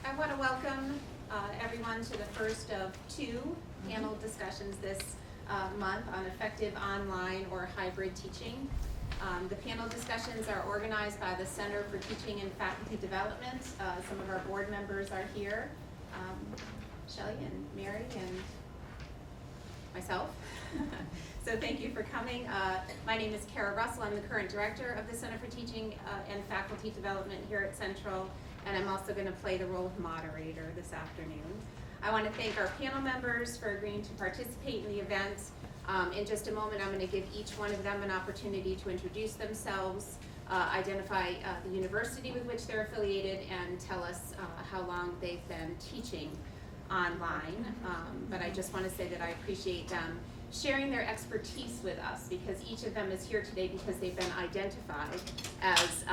I want to welcome everyone to the first of two panel discussions this month on effective online or hybrid teaching. The panel discussions are organized by the Center for Teaching and Faculty Development. Some of our board members are here, Shelley and Mary and myself. So thank you for coming. My name is Kara Russell. I'm the current director of the Center for Teaching and Faculty Development here at Central, and I'm also going to play the role of moderator this afternoon. I want to thank our panel members for agreeing to participate in the event. In just a moment, I'm going to give each one of them an opportunity to introduce themselves, identify the university with which they're affiliated, and tell us how long they've been teaching online. But I just want to say that I appreciate them sharing their expertise with us, because each of them is here today because they've been identified as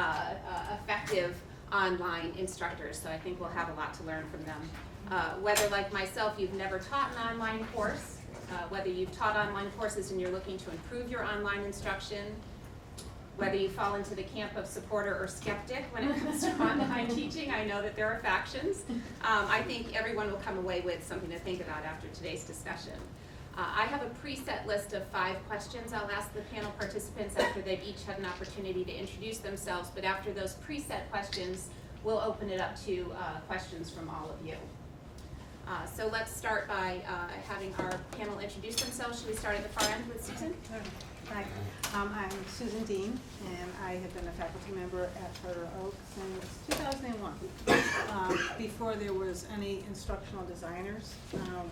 effective online instructors. So I think we'll have a lot to learn from them. Whether, like myself, you've never taught an online course, whether you've taught online courses and you're looking to improve your online instruction, whether you fall into the camp of supporter or skeptic when it comes to online teaching, I know that there are factions. I think everyone will come away with something to think about after today's discussion. I have a preset list of 5 questions I'll ask the panel participants after they've each had an opportunity to introduce themselves, but after those preset questions, we'll open it up to questions from all of you. So let's start by having our panel introduce themselves. Should we start at the far end with Susan? Hi, I'm Susan Dean, and I have been a faculty member at Charter Oak since 2001. Before there was any instructional designers,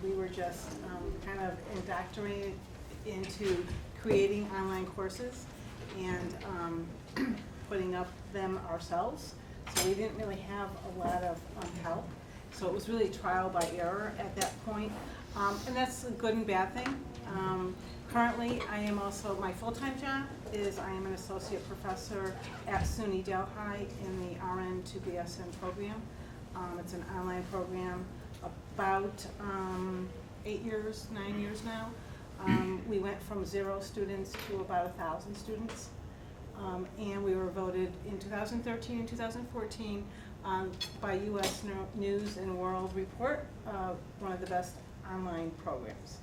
we were just kind of indoctrinated into creating online courses and putting up them ourselves. So we didn't really have a lot of help. So it was really trial by error at that point. And that's a good and bad thing. Currently, I am also, my full-time job is I am an associate professor at SUNY Delhi in the RN to BSN program. It's an online program about 9 years now. We went from 0 students to about 1,000 students. And we were voted in 2013 and 2014 by U.S. News and World Report, one of the best online programs.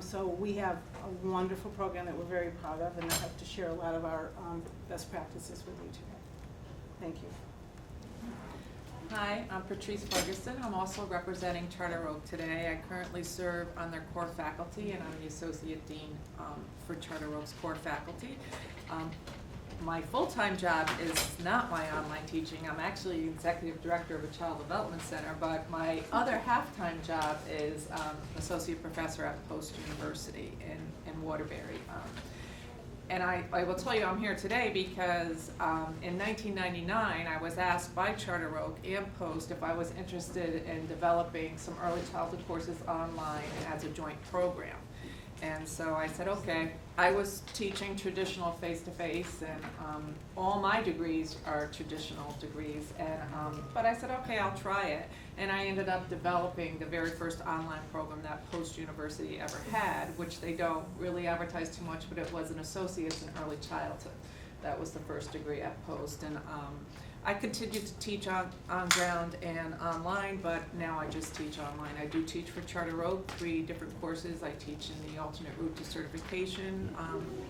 So we have a wonderful program that we're very proud of, and I hope to share a lot of our best practices with you today. Thank you. Hi, I'm Patrice Ferguson. I'm also representing Charter Oak today. I currently serve on their core faculty, and I'm the Associate Dean for Charter Oak's core faculty. My full-time job is not my online teaching. I'm actually executive director of a child development center, but my other half-time job is associate professor at Post University in Waterbury. And I will tell you I'm here today because in 1999 I was asked by Charter Oak and Post if I was interested in developing some early childhood courses online as a joint program. And so I said, okay. I was teaching traditional face-to-face, and all my degrees are traditional degrees. And but I said, okay, I'll try it. And I ended up developing the very first online program that Post University ever had, which they don't really advertise too much, but it was an associate's in early childhood. That was the first degree at Post. And I continue to teach on ground and online, but now I just teach online. I do teach for Charter Oak 3 different courses. I teach in the alternate route to certification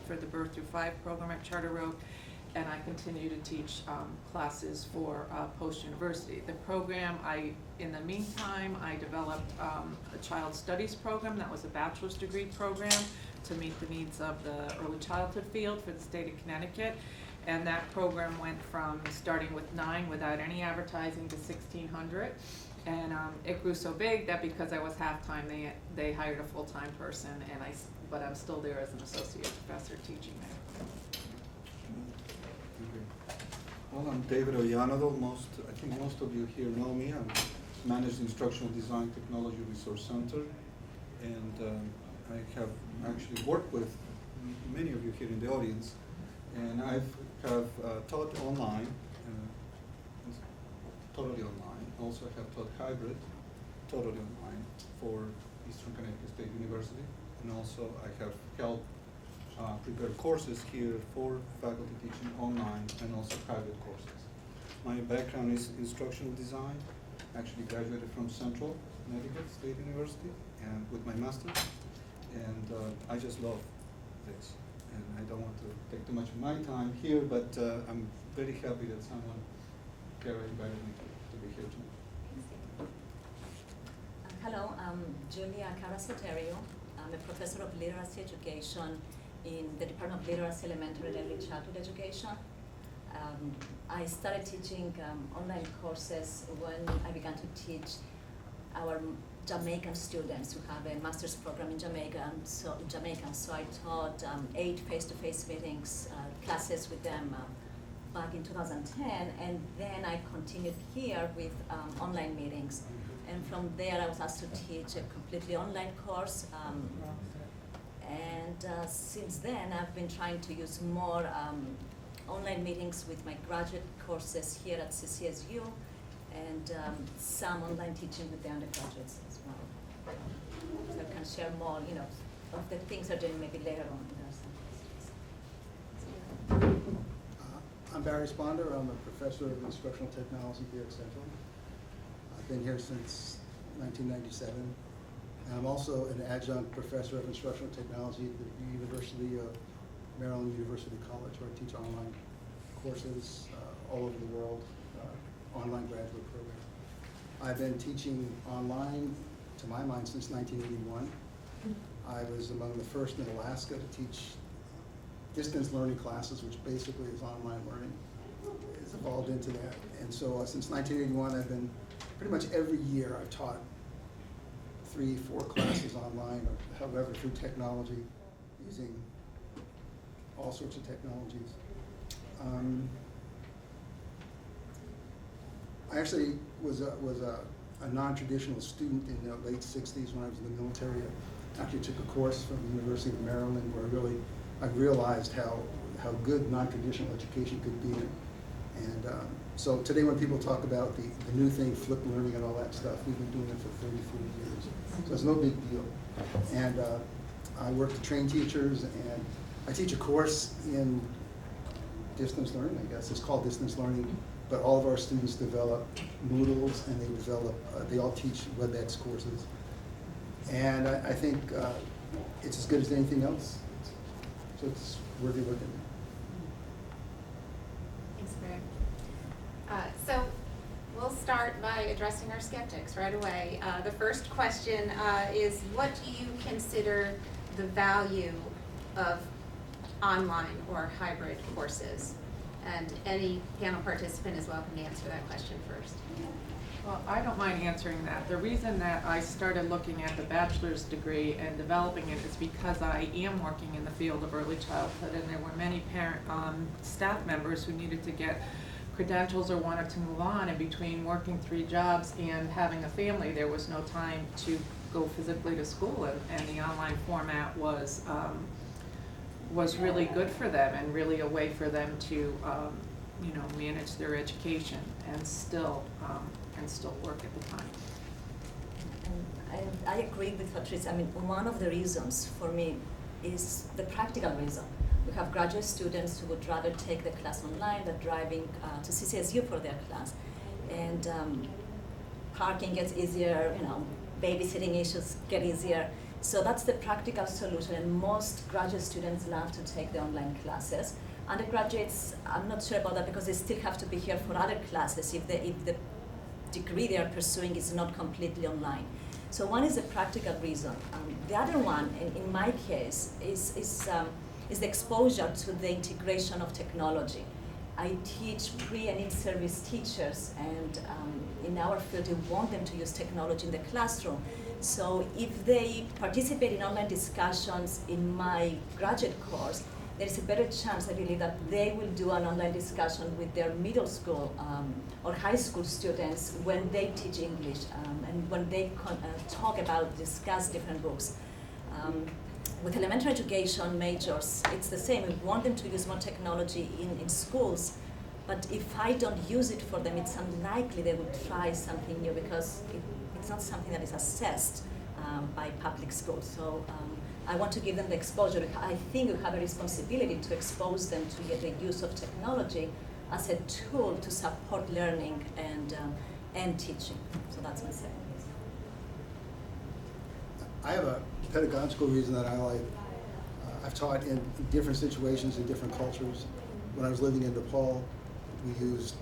for the birth through 5 program at Charter Oak, and I continue to teach classes for Post University. The program, in the meantime, I developed a child studies program that was a bachelor's degree program to meet the needs of the early childhood field for the state of Connecticut. And that program went from starting with 9 without any advertising to 1,600. And it grew so big that because I was half-time, they hired a full-time person, but I'm still there as an associate professor teaching there. Well, I'm David Ollanado. I think most of you here know me. I manage the Instructional Design Technology Resource Center, and I have actually worked with many of you here in the audience. And I have taught online, totally online. Also have taught hybrid, totally online for Eastern Connecticut State University. And also I have helped prepare courses here for faculty teaching online and also hybrid courses. My background is instructional design, actually graduated from Central Connecticut State University and with my master's. And I just love this. And I don't want to take too much of my time here, but I'm very happy that someone, Kara, invited me to be here tonight. Hello, I'm Julia Carasoterio. I'm a professor of literacy education in the Department of Literacy, Elementary and Early Childhood Education. I started teaching online courses when I began to teach our Jamaican students who have a master's program in Jamaica. So I taught 8 face-to-face meetings, classes with them back in 2010, and then I continued here with online meetings. And from there, I was asked to teach a completely online course. Since then, I've been trying to use more online meetings with my graduate courses here at CCSU, and some online teaching with the undergraduates as well. So I can share more, of the things I'm doing maybe later on. I'm Barry Sponder. I'm a professor of instructional technology here at Central. I've been here since 1997. And I'm also an adjunct professor of instructional technology at the University of Maryland University College, where I teach online courses all over the world, online graduate program. I've been teaching online, to my mind, since 1981. I was among the first in Alaska to teach distance learning classes, which basically is online learning. It's evolved into that. And so since 1981, I've been pretty much every year I've taught 3-4 classes online, or however, through technology, using all sorts of technologies. I actually was a non-traditional student in the late 60s when I was in the military. I actually took a course from the University of Maryland where I realized how good non-traditional education could be. And so today when people talk about the new thing, flipped learning and all that stuff, we've been doing it for 30, 40 years. So it's no big deal. And I work to train teachers, and I teach a course in distance learning, I guess. It's called distance learning, but all of our students develop Moodles, and they all teach WebEx courses. And I think it's as good as anything else. So it's worthy of looking at. Thanks, Greg. So we'll start by addressing our skeptics right away. The first question is, what do you consider the value of online or hybrid courses? And any panel participant is welcome to answer that question first. Well, I don't mind answering that. The reason that I started looking at the bachelor's degree and developing it is because I am working in the field of early childhood, and there were many staff members who needed to get credentials or wanted to move on, and between working 3 jobs and having a family, there was no time to go physically to school, and the online format was really good for them, and really a way for them to manage their education and still work at the time. And I agree with Patrice. I mean, one of the reasons for me is the practical reason. We have graduate students who would rather take the class online than driving to CCSU for their class. And parking gets easier, babysitting issues get easier. So that's the practical solution, and most graduate students love to take the online classes. Undergraduates, I'm not sure about that because they still have to be here for other classes if the degree they are pursuing is not completely online. So one is a practical reason. The other one, in my case, is the exposure to the integration of technology. I teach pre and in-service teachers, and in our field, we want them to use technology in the classroom. So if they participate in online discussions in my graduate course, there is a better chance, I believe, that they will do an online discussion with their middle school or high school students when they teach English and when they discuss different books. With elementary education majors, it's the same. We want them to use more technology in schools, but if I don't use it for them, it's unlikely they will try something new because it's not something that is assessed by public schools. So I want to give them the exposure. I think we have a responsibility to expose them to the use of technology as a tool to support learning and teaching. So that's my second reason. I have a pedagogical reason that I like. I've taught in different situations in different cultures. When I was living in Nepal, we used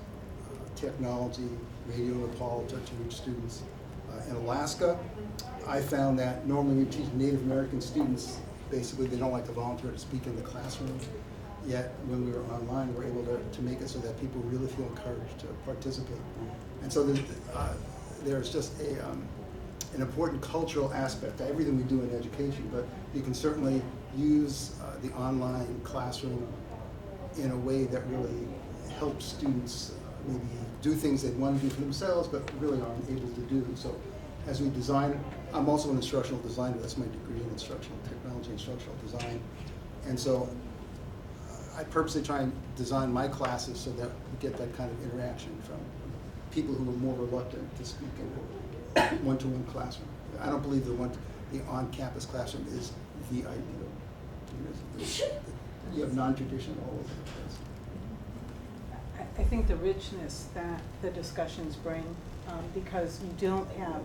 technology, radio Nepal to reach students. In Alaska, I found that normally we teach Native American students, basically they don't like to volunteer to speak in the classroom. Yet when we were online, we were able to make it so that people really feel encouraged to participate. And so there's just an important cultural aspect to everything we do in education, but you can certainly use the online classroom in a way that really helps students maybe do things they want to do for themselves, but really aren't able to do. So as we design, I'm also an instructional designer. That's my degree in instructional technology, instructional design. And so I purposely try and design my classes so that we get that kind of interaction from people who are more reluctant to speak in a one-to-one classroom. I don't believe the on-campus classroom is the ideal. You have non-traditional all over the place. I think the richness that the discussions bring, because you don't have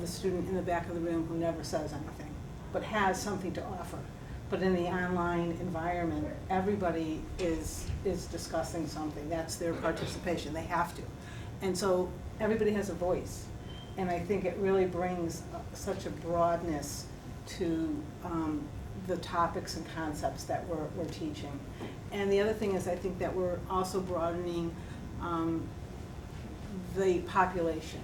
the student in the back of the room who never says anything, but has something to offer. But in the online environment, everybody is discussing something. That's their participation. They have to. And so everybody has a voice. And I think it really brings such a broadness to the topics and concepts that we're teaching. And the other thing is I think that we're also broadening the population,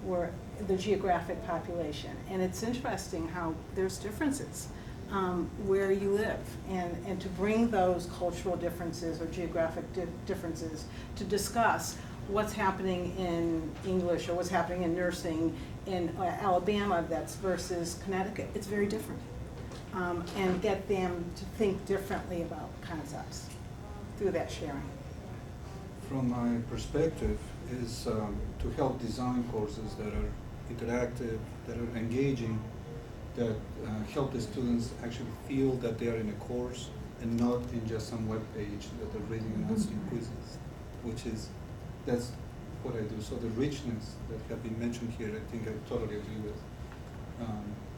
or the geographic population. And it's interesting how there's differences where you live, and to bring those cultural differences or geographic differences to discuss what's happening in English or what's happening in nursing in Alabama that's versus Connecticut. It's very different. And get them to think differently about concepts through that sharing. From my perspective is to help design courses that are interactive, that are engaging, that help the students actually feel that they are in a course and not in just some web page that they're reading and answering quizzes, that's what I do. So the richness that have been mentioned here, I think I totally agree with.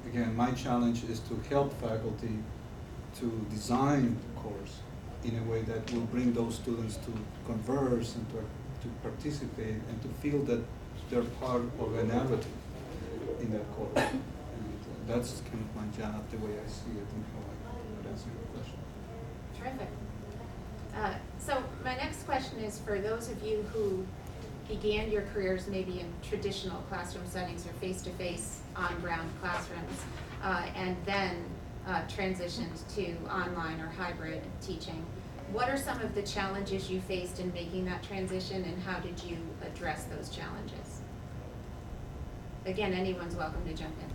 Again, my challenge is to help faculty to design the course in a way that will bring those students to converse and to participate and to feel that they're part of a narrative in that course. And that's kind of my job, the way I see it, and how I would answer your question. Terrific. So my next question is for those of you who began your careers maybe in traditional classroom settings or face-to-face on-ground classrooms, and then transitioned to online or hybrid teaching. What are some of the challenges you faced in making that transition, and how did you address those challenges? Again, anyone's welcome to jump in.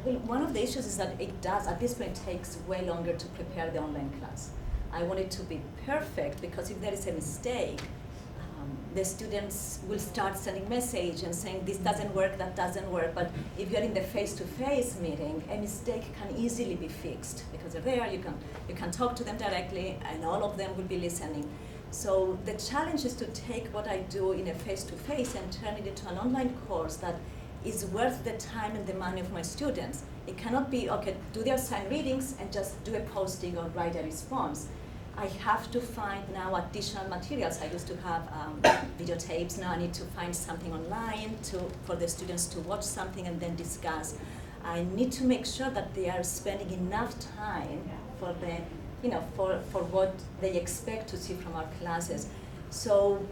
Well, one of the issues is that it does, at this point, takes way longer to prepare the online class. I want it to be perfect, because if there is a mistake, the students will start sending message and saying this doesn't work, that doesn't work. But if you're in the face-to-face meeting, a mistake can easily be fixed because they're there. You can talk to them directly, and all of them will be listening. So the challenge is to take what I do in a face-to-face and turn it into an online course that is worth the time and the money of my students. It cannot be, okay, do their assigned readings and just do a posting or write a response. I have to find now additional materials. I used to have videotapes. Now I need to find something online for the students to watch something and then discuss. I need to make sure that they are spending enough time for for what they expect to see from our classes. So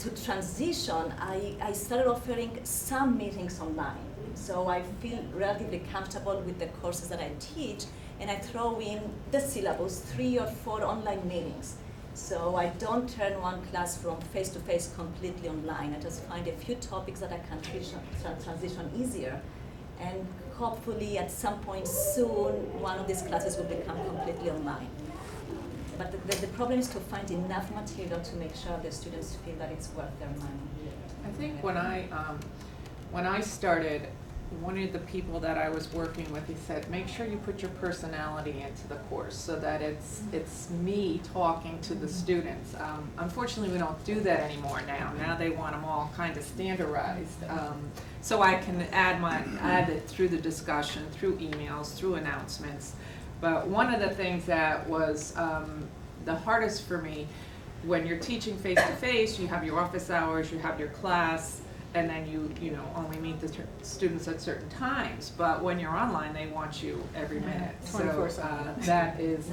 to transition, I started offering some meetings online. So I feel relatively comfortable with the courses that I teach, and I throw in the syllabus, 3 or 4 online meetings. So I don't turn one class from face-to-face completely online. I just find a few topics that I can transition easier. And hopefully at some point soon, one of these classes will become completely online. But the problem is to find enough material to make sure the students feel that it's worth their money. I think when I started, one of the people that I was working with, he said, make sure you put your personality into the course so that it's me talking to the students. Unfortunately, we don't do that anymore now. Now they want them all kind of standardized. So I can add it through the discussion, through emails, through announcements. But one of the things that was the hardest for me, when you're teaching face-to-face, you have your office hours, you have your class, and then you know, only meet the students at certain times. But when you're online, they want you every minute. So 24/7. that is,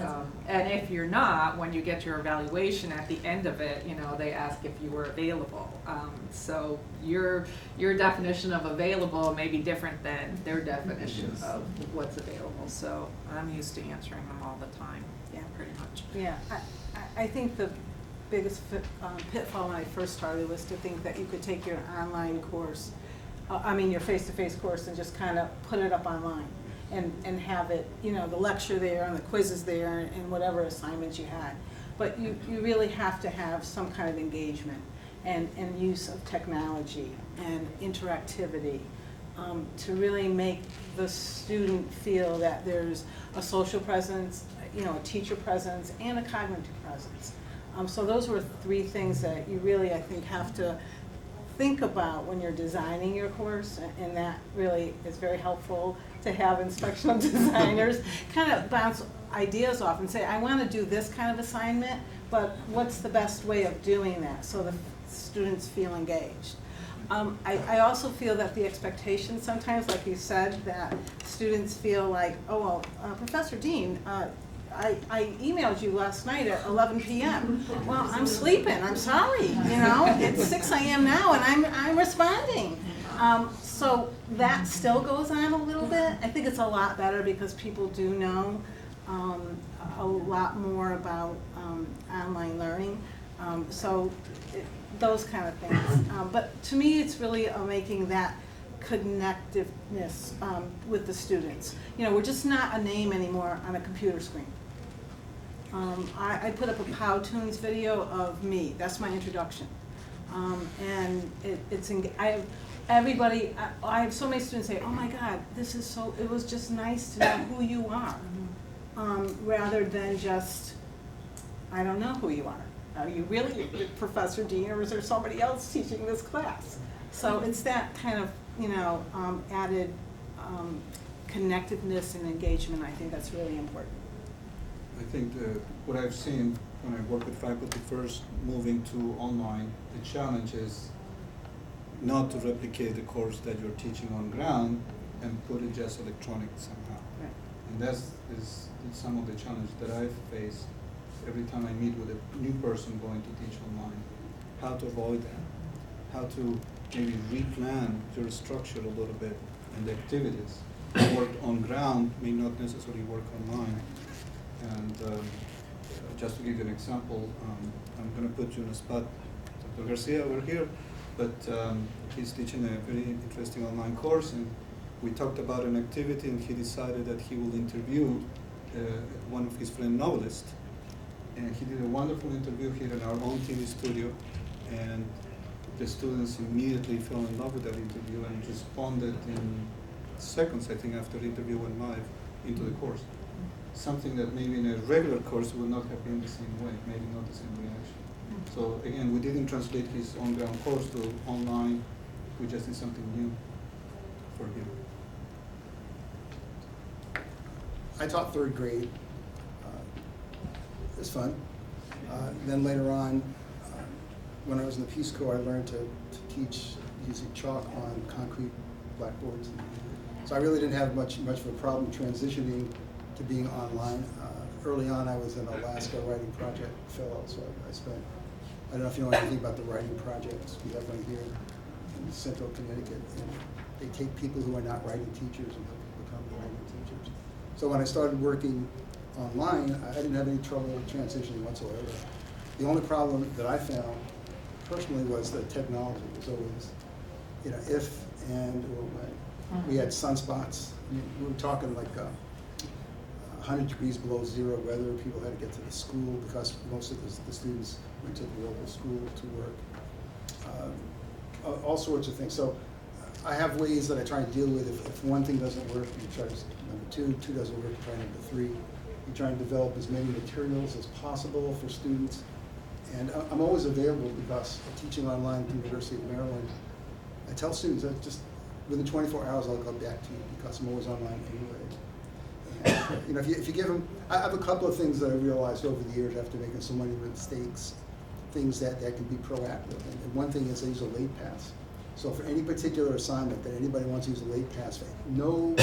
and if you're not, when you get your evaluation at the end of it, you know, they ask if you were available. So your definition of available may be different than their definition of what's available. So I'm used to answering them all the time, Yeah. pretty much. Yeah, I think the biggest pitfall when I first started was to think that you could take your online course, your face-to-face course, and just kind of put it up online and have it, you know, the lecture there and the quizzes there and whatever assignments you had. But you really have to have some kind of engagement and use of technology and interactivity to really make the student feel that there's a social presence, you know, a teacher presence, and a cognitive presence. So those were three things that you really, I think, have to think about when you're designing your course, and that really is very helpful to have instructional designers kind of bounce ideas off and say, I want to do this kind of assignment, but what's the best way of doing that so the students feel engaged? I also feel that the expectation sometimes, like you said, that students feel like, oh, well, Professor Dean, I emailed you last night at 11 p.m. Well, I'm sleeping, I'm sorry, you know, it's 6 a.m. now and I'm responding. So that still goes on a little bit. I think it's a lot better because people do know a lot more about online learning. Those kind of things. But to me, it's really making that connectiveness with the students. You know, we're just not a name anymore on a computer screen. I put up a Powtoons video of me. That's my introduction. And I have so many students say, oh my God, it was just nice to know who you are. Rather than just, I don't know who you are. Are you really Professor Dean, or is there somebody else teaching this class? So it's that kind of, you know, added connectiveness and engagement. I think that's really important. I think what I've seen when I work with faculty first moving to online, the challenge is not to replicate the course that you're teaching on ground and put it just electronic somehow. Right. And that's some of the challenge that I face every time I meet with a new person going to teach online. How to avoid that, how to maybe replan your structure a little bit, and the activities that work on ground may not necessarily work online. And just to give you an example, I'm going to put you on the spot, Dr. Garcia over here, but he's teaching a very interesting online course, and we talked about an activity, and he decided that he will interview one of his friend novelists. And he did a wonderful interview here in our own TV studio, and the students immediately fell in love with that interview and responded in seconds, I think, after the interview went live into the course. Something that maybe in a regular course would not have been the same way, maybe not the same reaction. So again, we didn't translate his on-ground course to online, we just did something new for him. I taught third grade. It was fun. Then later on, when I was in the Peace Corps, I learned to teach using chalk on concrete blackboards. So I really didn't have much of a problem transitioning to being online. Early on, I was an Alaska writing project fellow, so I don't know if you know anything about the writing projects. We have one here in central Connecticut, and they take people who are not writing teachers and help them become writing teachers. So when I started working online, I didn't have any trouble transitioning whatsoever. The only problem that I found personally was the technology. It was always, you know, if and or when. We had sunspots. I mean, we were talking like 100 degrees below zero weather. People had to get to the school because most of the students went to the local school to work. All sorts of things. So I have ways that I try and deal with if one thing doesn't work, you try number two doesn't work, you try number three. You try and develop as many materials as possible for students. And I'm always available because teaching online at the University of Maryland, I tell students that just within 24 hours I'll go back to you because I'm always online anyway. And, you know, if you give them, I have a couple of things that I realized over the years after making so many mistakes, things that can be proactive. And one thing is I use a late pass. So for any particular assignment that anybody wants to use a late pass for, no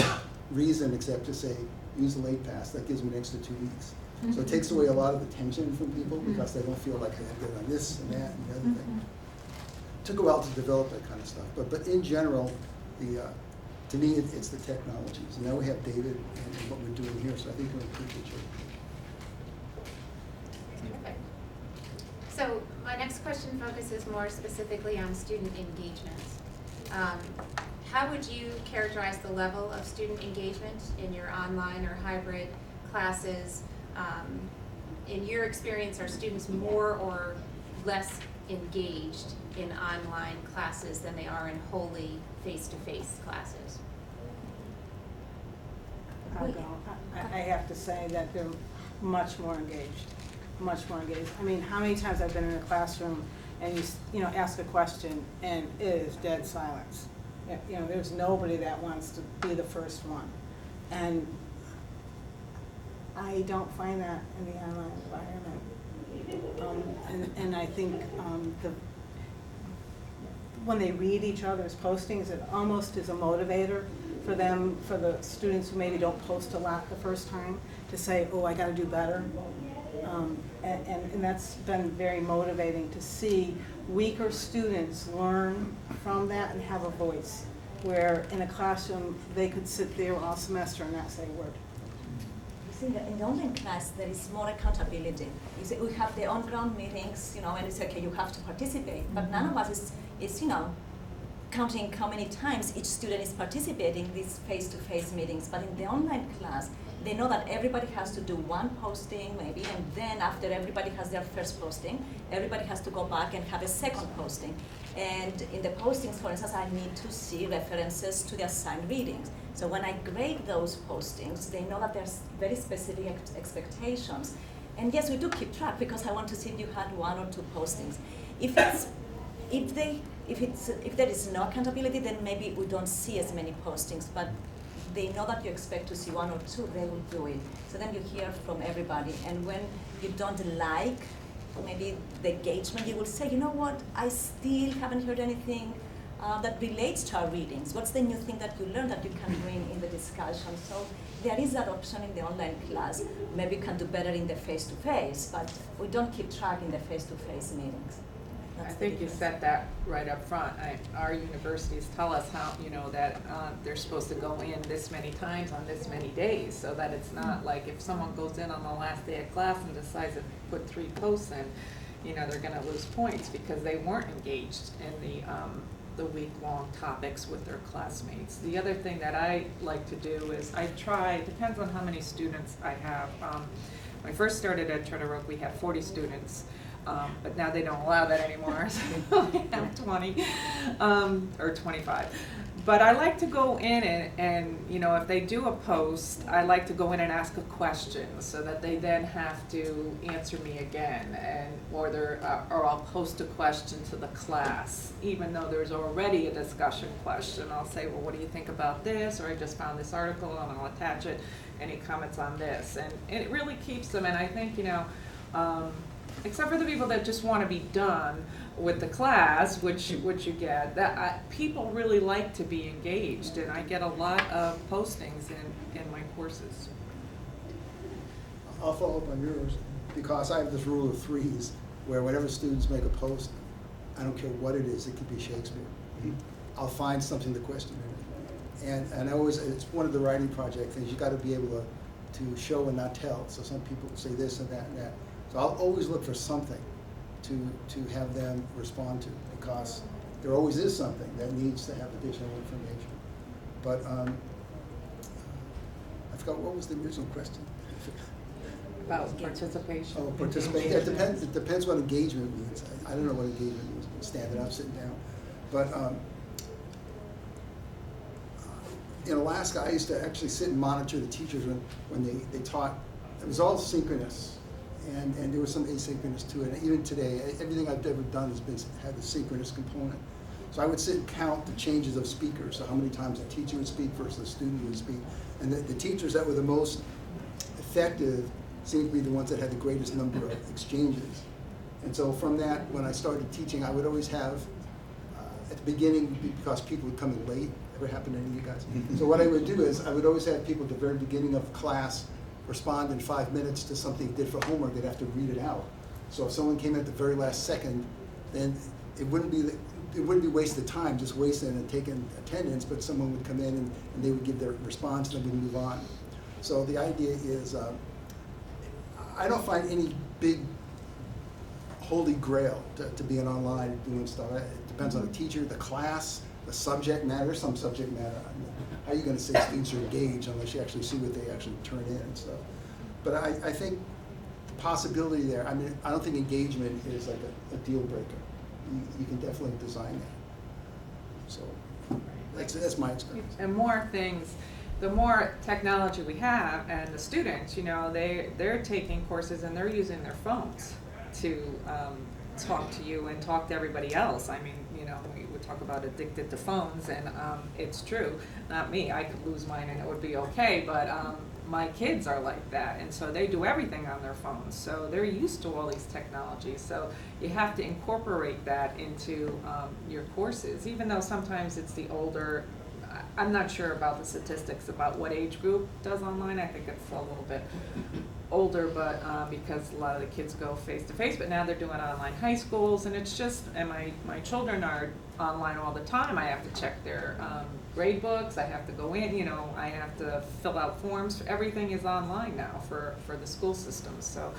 reason except to say, use the late pass, that gives me an extra 2 weeks. So it takes away a lot of the tension from people because they don't feel like they have to get on this and that and the other thing. It took a while to develop that kind of stuff. But in general, to me, it's the technologies. And now we have David and what we're doing here, so I think we're in pretty good shape. Terrific. So my next question focuses more specifically on student engagement. How would you characterize the level of student engagement in your online or hybrid classes? In your experience, are students more or less engaged in online classes than they are in wholly face-to-face classes? I have to say that they're much more engaged, much more engaged. I mean, how many times I've been in a classroom and you know, ask a question and it is dead silence. You know, there's nobody that wants to be the first one. And I don't find that in the online environment. And I think when they read each other's postings, it almost is a motivator for them, for the students who maybe don't post a lot the first time, to say, oh, I gotta do better. And that's been very motivating to see weaker students learn from that and have a voice, where in a classroom they could sit there all semester and not say a word. In the online class, there is more accountability. You see, we have the on-ground meetings, you know, and it's okay, you have to participate, but none of us is you know, counting how many times each student is participating in these face-to-face meetings. But in the online class, they know that everybody has to do one posting maybe, and then after everybody has their first posting, everybody has to go back and have a second posting. And in the postings, for instance, I need to see references to the assigned readings. So when I grade those postings, they know that there's very specific expectations. And yes, we do keep track because I want to see if you had 1 or 2 postings. If there is no accountability, then maybe we don't see as many postings, but they know that you expect to see 1 or 2, they will do it. So then you hear from everybody. And when you don't like maybe the engagement, you will say, you know what, I still haven't heard anything that relates to our readings. What's the new thing that you learned that you can bring in the discussion? So there is that option in the online class. Maybe you can do better in the face-to-face, but we don't keep track in the face-to-face meetings. I think you said that right up front. Our universities tell us how, you know, that they're supposed to go in this many times on this many days, so that it's not like if someone goes in on the last day of class and decides to put 3 posts in, you know, they're gonna lose points because they weren't engaged in the week-long topics with their classmates. The other thing that I like to do is I try, depends on how many students I have. When I first started at Charter Oak, we had 40 students. But now they don't allow that anymore, so I have 20 or 25. But I like to go in and, you know, if they do a post, I like to go in and ask a question so that they then have to answer me again, or I'll post a question to the class, even though there's already a discussion question. I'll say, well, what do you think about this? Or I just found this article and I'll attach it. Any comments on this? And it really keeps them, and I think, you know, except for the people that just want to be done with the class, which you get, people really like to be engaged, and I get a lot of postings in my courses. I'll follow up on yours, because I have this rule of 3s, where whenever students make a post, I don't care what it is, it could be Shakespeare. I'll find something to question it. And I always, it's one of the writing project things, you got to be able to show and not tell. So some people say this and that and that. So I'll always look for something to have them respond to, because there always is something that needs to have additional information. But I forgot, what was the original question? About participation. Oh, participation. It depends what engagement means. I don't know what engagement means, standing up, sitting down. But in Alaska, I used to actually sit and monitor the teachers when they taught. It was all synchronous, and there was some asynchronous to it. And even today, everything I've ever done had the synchronous component. So I would sit and count the changes of speakers, so how many times a teacher would speak versus a student would speak. And the teachers that were the most effective seemed to be the ones that had the greatest number of exchanges. And so from that, when I started teaching, I would always have, at the beginning, because people would come in late. Ever happened to any of you guys? So what I would do is, I would always have people at the very beginning of class respond in 5 minutes to something they did for homework. They'd have to read it out. So if someone came at the very last second, then it wouldn't be wasted time, just wasting and taking attendance, but someone would come in and they would give their response and then we'd move on. So the idea is, I don't find any big holy grail to being online doing stuff. It depends on the teacher, the class, the subject matter. Some subject matter, I mean, how are you going to say students are engaged unless you actually see what they actually turn in and stuff? But I think the possibility there, I mean, I don't think engagement is like a deal breaker. You can definitely design that. So that's my experience. And more things, the more technology we have, and the students, you know, they're taking courses and they're using their phones to talk to you and talk to everybody else. I mean, you know, we would talk about addicted to phones, and it's true. Not me. I could lose mine and it would be okay, but my kids are like that, and so they do everything on their phones. So they're used to all these technologies. So you have to incorporate that into your courses, even though sometimes it's the older. I'm not sure about the statistics about what age group does online. I think it's a little bit older, but because a lot of the kids go face to face, but now they're doing online high schools, and it's just, and my children are online all the time. I have to check their grade books, I have to go in, you know, I have to fill out forms. Everything is online now for the school systems. So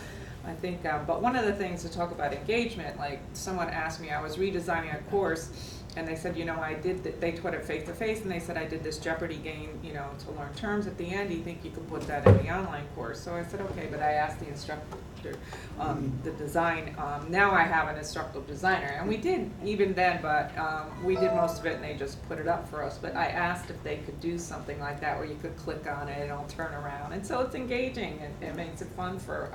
I think, but one of the things to talk about engagement, like someone asked me, I was redesigning a course, and they said, you know, they taught it face to face, and they said, I did this Jeopardy game, you know, to learn terms at the end. Do you think you could put that in the online course? So I said, okay, but I asked the instructor, the design, now I have an instructional designer, and we did even then, but we did most of it and they just put it up for us. But I asked if they could do something like that where you could click on it and it'll turn around, and so it's engaging and it makes it fun for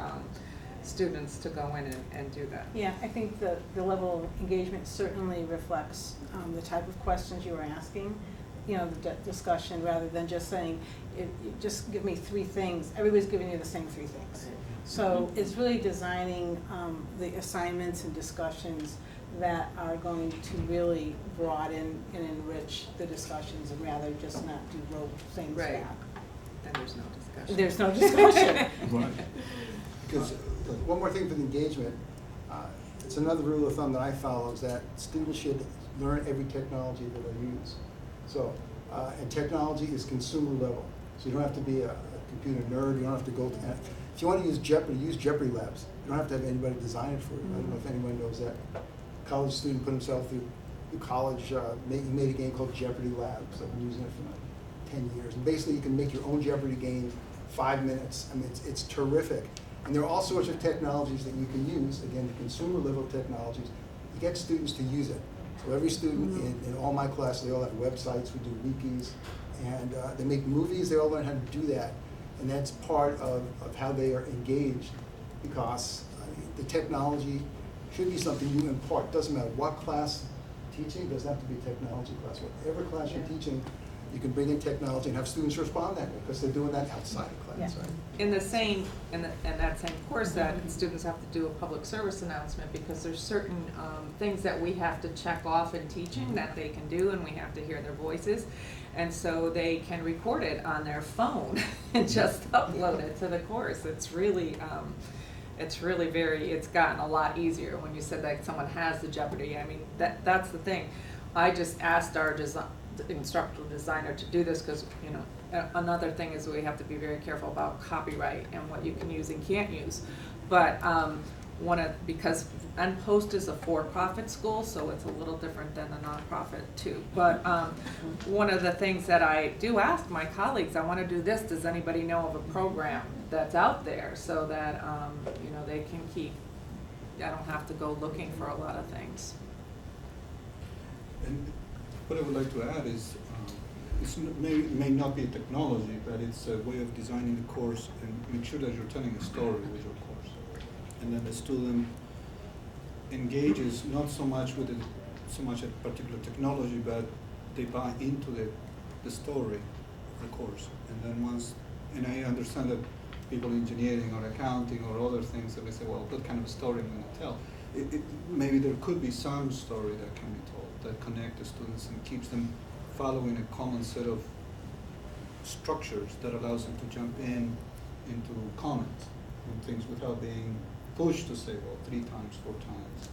students to go in and do that. Yeah, I think the level of engagement certainly reflects the type of questions you were asking, you know, the discussion, rather than just saying, just give me 3 things. Everybody's giving you the same 3 things. So it's really designing the assignments and discussions that are going to really broaden and enrich the discussions, and rather just not do rote things Right. back. And there's no discussion. There's no discussion. Right. Because one more thing for the engagement, it's another rule of thumb that I follow, is that students should learn every technology that they use. So, and technology is consumer level. So you don't have to be a computer nerd, you don't have to go to, if you want to use Jeopardy labs. You don't have to have anybody design it for you. I don't know if anyone knows that. A college student put himself through college, he made a game called Jeopardy Labs. I've been using it for like 10 years. And basically you can make your own Jeopardy game, 5 minutes. I mean, it's terrific. And there are all sorts of technologies that you can use, again, the consumer level technologies, to get students to use it. So every student in all my classes, they all have websites, we do wikis, and they make movies, they all learn how to do that. And that's part of how they are engaged, because the technology should be something you impart. Doesn't matter what class teaching, doesn't have to be a technology class. Whatever class you're teaching, you can bring in technology and have students respond that way, because they're doing that outside of class, Yeah. right? In that same course, that students have to do a public service announcement, because there's certain things that we have to check off in teaching that they can do, and we have to hear their voices. And so they can record it on their phone and just upload it to the course. It's really it's gotten a lot easier. When you said that someone has the Jeopardy, I mean, that's the thing. I just asked our instructional designer to do this, because, you know, another thing is we have to be very careful about copyright and what you can use and can't use. But because Post is a for-profit school, so it's a little different than a nonprofit too. But one of the things that I do ask my colleagues, I want to do this, does anybody know of a program that's out there, so that you know, they can keep, I don't have to go looking for a lot of things. And what I would like to add is, may not be technology, but it's a way of designing the course and make sure that you're telling a story with your course. And then the student engages not so much with so much a particular technology, but they buy into the story of the course. And then and I understand that people in engineering or accounting or other things that they say, well, what kind of a story am I going to tell? Maybe there could be some story that can be told that connect the students and keeps them following a common set of structures that allows them to jump into comments on things without being pushed to say, well, 3 times, 4 times.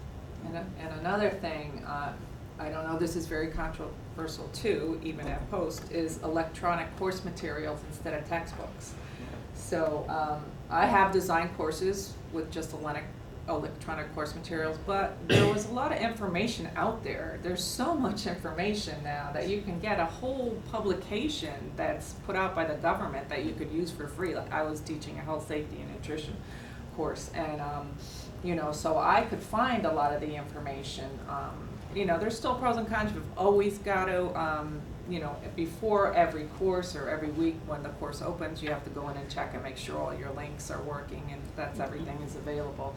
And another thing, I don't know, this is very controversial too, even at Post, is electronic course materials instead of textbooks. So I have designed courses with just electronic course materials, but there was a lot of information out there. There's so much information now that you can get a whole publication that's put out by the government that you could use for free. Like I was teaching a health, safety, and nutrition course, and so I could find a lot of the information. There's still pros and cons. You've always got to, before every course or every week when the course opens, you have to go in and check and make sure all your links are working and that's everything is available.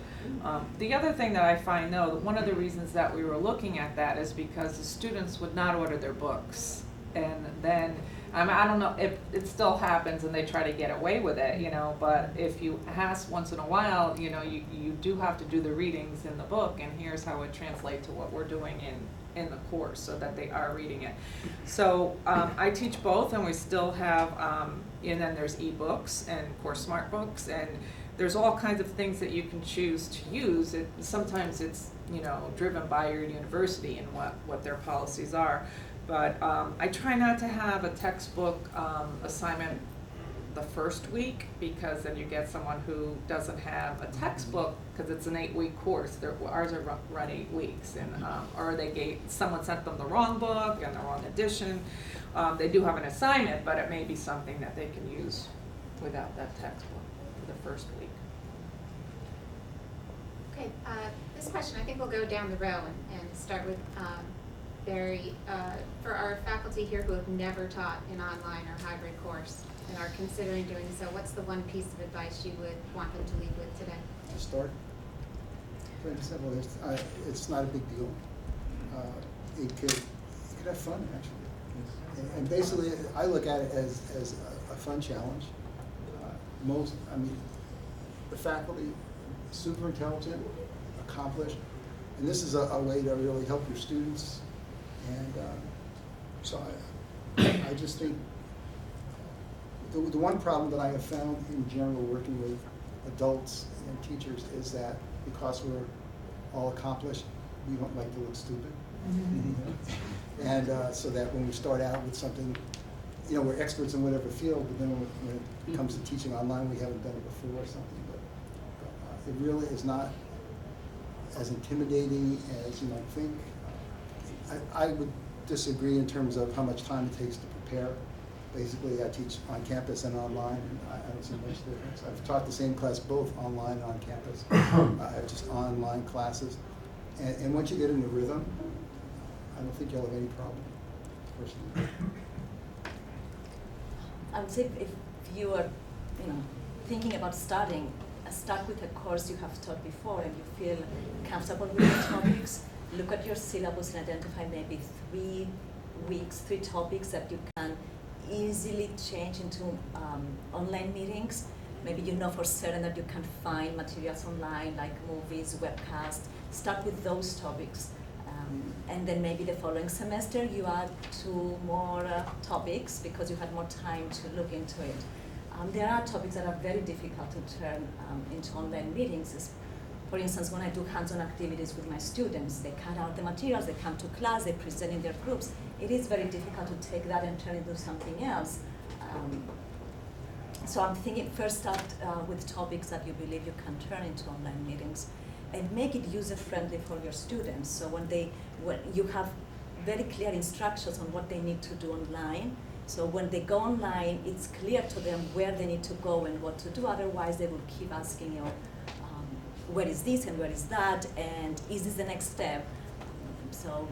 The other thing that I find, though, one of the reasons that we were looking at that is because the students would not order their books. And then, I don't know if it still happens and they try to get away with it, but if you ask once in a while, you do have to do the readings in the book, and here's how it translates to what we're doing in the course so that they are reading it. So I teach both, and we still have, and then there's ebooks and Course Smart books, and there's all kinds of things that you can choose to use. Sometimes it's driven by your university and what their policies are. But I try not to have a textbook assignment the first week, because then you get someone who doesn't have a textbook because it's an 8-week course. Ours are run 8 weeks, and or someone sent them the wrong book and the wrong edition. They do have an assignment, but it may be something that they can use without that textbook for the first week. Okay, this question, I think we'll go down the row and start with Barry. For our faculty here who have never taught an online or hybrid course and are considering doing so, what's the one piece of advice you would want them to leave with today? To start, pretty simple. It's not a big deal. You could have fun, actually. And basically, I look at it as a fun challenge. The faculty, super intelligent, accomplished, and this is a way to really help your students. And so I just think the one problem that I have found in general working with adults and teachers is that because we're all accomplished, we don't like to look stupid. Mm-hmm. And so that when we start out with something, we're experts in whatever field, but then when it comes to teaching online, we haven't done it before or something. But it really is not as intimidating as you might think. I would disagree in terms of how much time it takes to prepare. Basically, I teach on campus and online, and I don't see much difference. I've taught the same class both online and on campus. I have just online classes. And once you get in the rhythm, I don't think you'll have any problem, personally. I would say if you are, thinking about starting, start with a course you have taught before and you feel comfortable with the topics. Look at your syllabus and identify maybe 3 topics that you can easily change into online meetings. Maybe for certain that you can find materials online like movies, webcasts. Start with those topics. And then maybe the following semester you add 2 more topics because you had more time to look into it. There are topics that are very difficult to turn into online meetings. For instance, when I do hands-on activities with my students, they cut out the materials, they come to class, they present in their groups. It is very difficult to take that and turn it into something else. So I'm thinking first start with topics that you believe you can turn into online meetings and make it user-friendly for your students. So when you have very clear instructions on what they need to do online, so when they go online, it's clear to them where they need to go and what to do. Otherwise, they will keep asking where is this and where is that, and is this the next step? So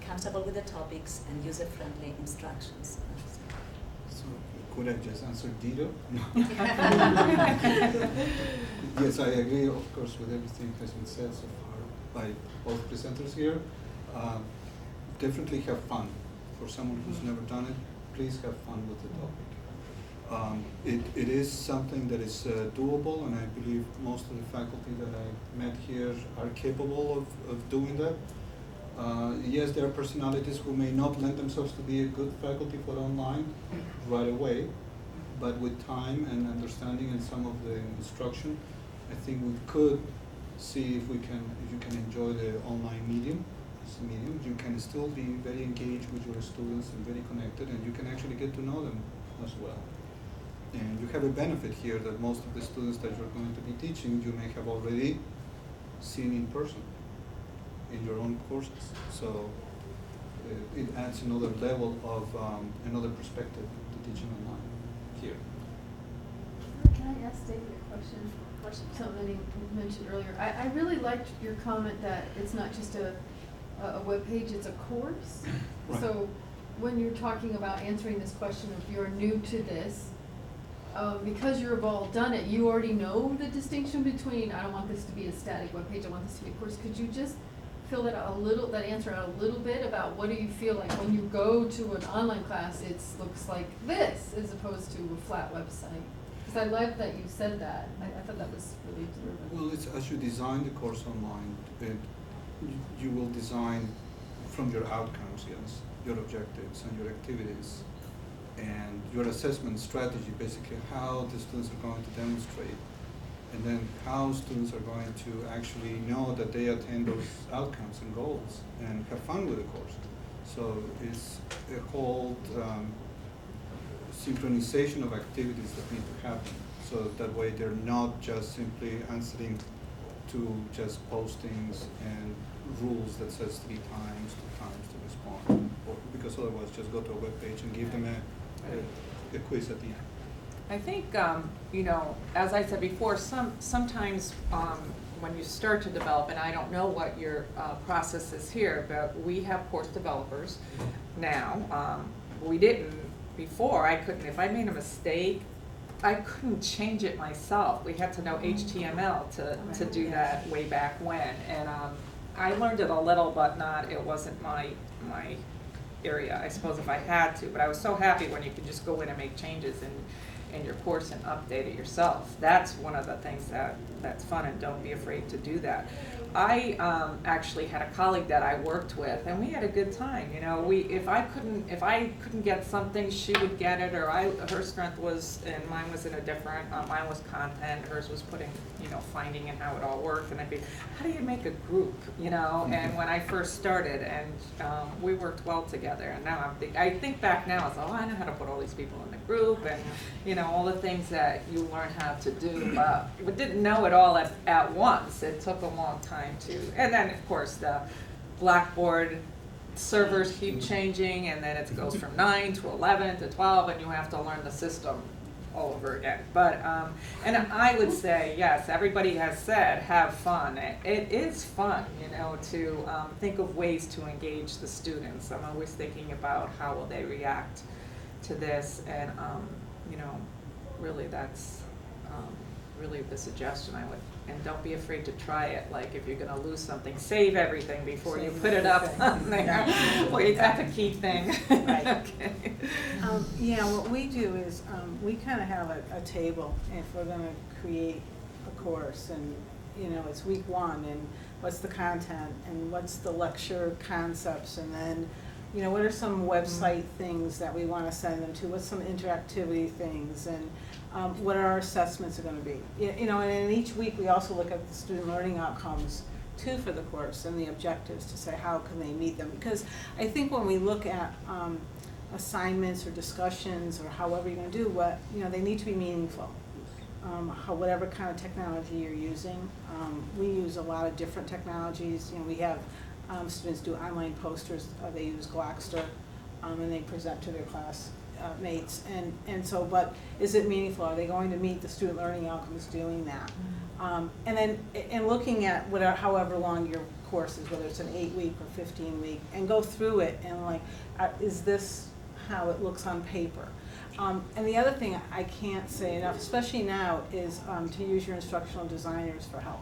comfortable with the topics, and user-friendly instructions. So could I just answer Dito? No. Yes, I agree, of course, with everything that has been said so far by both presenters here. Definitely have fun. For someone who's never done it, please have fun with the topic. It is something that is doable, and I believe most of the faculty that I met here are capable of doing that. Yes, there are personalities who may not lend themselves to be a good faculty for online right away, but with time and understanding and some of the instruction, I think we could see if you can enjoy the online medium. You can still be very engaged with your students and very connected, and you can actually get to know them as well. And you have a benefit here that most of the students that you're going to be teaching, you may have already seen in person in your own courses. So it adds another level of another perspective to teaching online here. Can I ask David a question? Something you mentioned earlier. I really liked your comment that it's not just a web page, it's a course. Right. So when you're talking about answering this question, if you're new to this, because you've all done it, you already know the distinction between, I don't want this to be a static web page, I want this to be a course. Could you just fill that out that answer out a little bit about what do you feel like when you go to an online class, it looks like this as opposed to a flat website? Because I love that you said that. I thought that was really observant. Well, it's as you design the course online, you will design from your outcomes, yes, your objectives and your activities, and your assessment strategy, basically how the students are going to demonstrate, and then how students are going to actually know that they attain those outcomes and goals and have fun with the course. So it's a whole synchronization of activities that need to happen, so that way they're not just simply answering to just postings and rules that says 2 times to respond, or because otherwise just go to a web page and give them a quiz at the end. I think, you know, as I said before, sometimes when you start to develop, and I don't know what your process is here, but we have course developers now. We didn't before. I couldn't, if I made a mistake, I couldn't change it myself. We had to know HTML to do that way back when, and I learned it a little, but it wasn't my area, I suppose, if I had to, but I was so happy when you could just go in and make changes in your course and update it yourself. That's one of the things that's fun, and don't be afraid to do that. I actually had a colleague that I worked with, and we had a good time. You know, if I couldn't get something, she would get it, or her strength was, and mine was in a different. Mine was content, hers was putting, you know, finding and how it all worked, and I'd be, how do you make a group, you know? And when I first started, and we worked well together, and now I think back now, it's I know how to put all these people in the group, and you know, all the things that you learn how to do, but we didn't know it all at once. It took a long time to, and then of course the Blackboard servers keep changing, and then it goes from 9 to 11 to 12, and you have to learn the system all over again. But and I would say, yes, everybody has said have fun. It is fun, you know, to think of ways to engage the students. I'm always thinking about how will they react to this, and you know, really that's really the suggestion I would. And don't be afraid to try it. Like if you're going to lose something, save everything before you put it up on there. Well, that's a key thing. Right. Okay. Yeah, what we do is we kind of have a table if we're going to create a course, and you know, it's week 1, and what's the content, and what's the lecture concepts, and then you know, what are some website things that we want to send them to, what's some interactivity things, and what our assessments are going to be. You know, and in each week we also look at the student learning outcomes too for the course and the objectives to say how can they meet them. Because I think when we look at assignments or discussions or however you're going to do what, you know, they need to be meaningful. Whatever kind of technology you're using. We use a lot of different technologies. You know, we have students do online posters. They use Glaxter, and they present to their class mates, and so, but is it meaningful? Are they going to meet the student learning outcomes doing that? And then, and looking at whatever, however long your course is, whether it's an 8-week or 15-week, and go through it and like, is this how it looks on paper? And the other thing I can't say enough, especially now, is to use your instructional designers for help.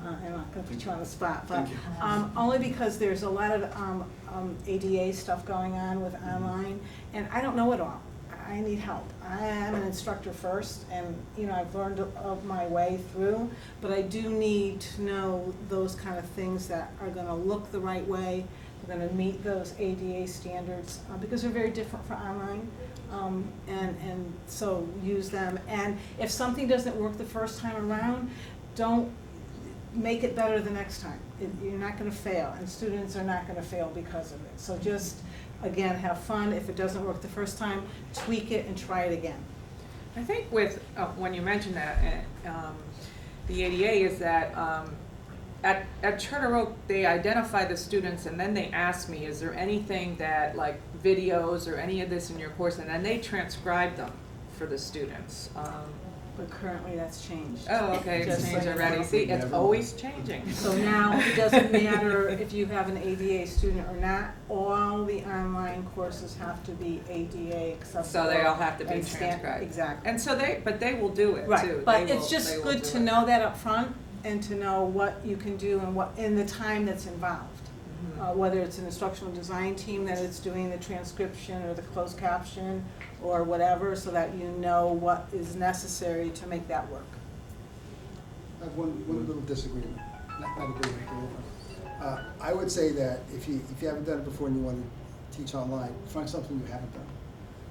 I'm not gonna put you on the spot, but Thank you. only because there's a lot of ADA stuff going on with online, and I don't know it all. I need help. I am an instructor first, and I've learned of my way through, but I do need to know those kind of things that are gonna look the right way, they're gonna meet those ADA standards, because they're very different for online. And so use them, and if something doesn't work the first time around, don't make it better the next time. You're not gonna fail, and students are not gonna fail because of it. So just, again, have fun. If it doesn't work the first time, tweak it and try it again. I think with, when you mentioned that, the ADA is that, at Charter Oak, they identify the students and then they ask me, is there anything that, like videos or any of this in your course, and then they transcribe them for the students. But currently that's changed. Oh, okay, it's Just changed so you already. know. See, it's always changing. So now, it doesn't matter if you have an ADA student or not, all the online courses have to be ADA accessible. So they all have to be and transcribed. Exactly. And so but they will do it too. Right, but They it's will- just they will good do to it. know that up front and to know what you can do and what, in the time that's involved. Mhm. Whether it's an instructional design team that is doing the transcription or the closed caption or whatever, so that you know what is necessary to make that work. I have one little disagreement, not agreement. I would say that if you haven't done it before and you want to teach online, find something you haven't done.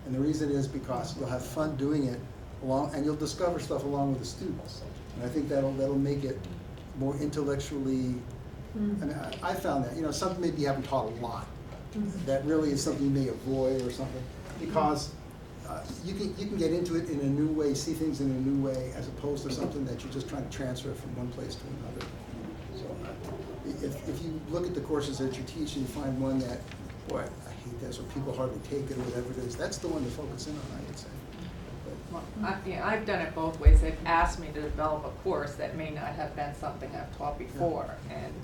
And the reason is because you'll have fun doing it and you'll discover stuff along with the students. And I think that'll make it more intellectually. I mean, I found that, something maybe you haven't taught a lot. That really is something you may avoid or something, because you can get into it in a new way, see things in a new way, as opposed to something that you're just trying to transfer from one place to another. So if you look at the courses that you teach and you find one that, boy, I hate this, or people hardly take it, or whatever it is, that's the one to focus in on, I would say. Yeah, I've done it both ways. They've asked me to develop a course that may not have been something I've taught before, and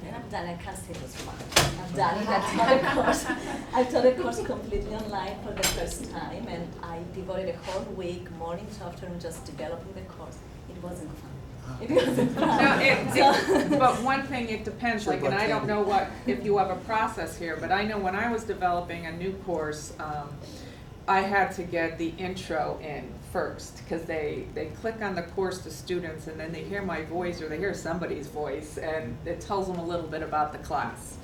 And I've done, I can't say this one. I've done it, I've taught a course. I taught a course completely online for the first time, and I devoted a whole week, morning to afternoon, just developing the course. It wasn't fun. It wasn't fun. no, but one thing, it depends, Sure, like, and I don't but- know if you have a process here, but I know when I was developing a new course, I had to get the intro in first, because they click on the course to students and then they hear my voice or they hear somebody's voice and it tells them a little bit about the class.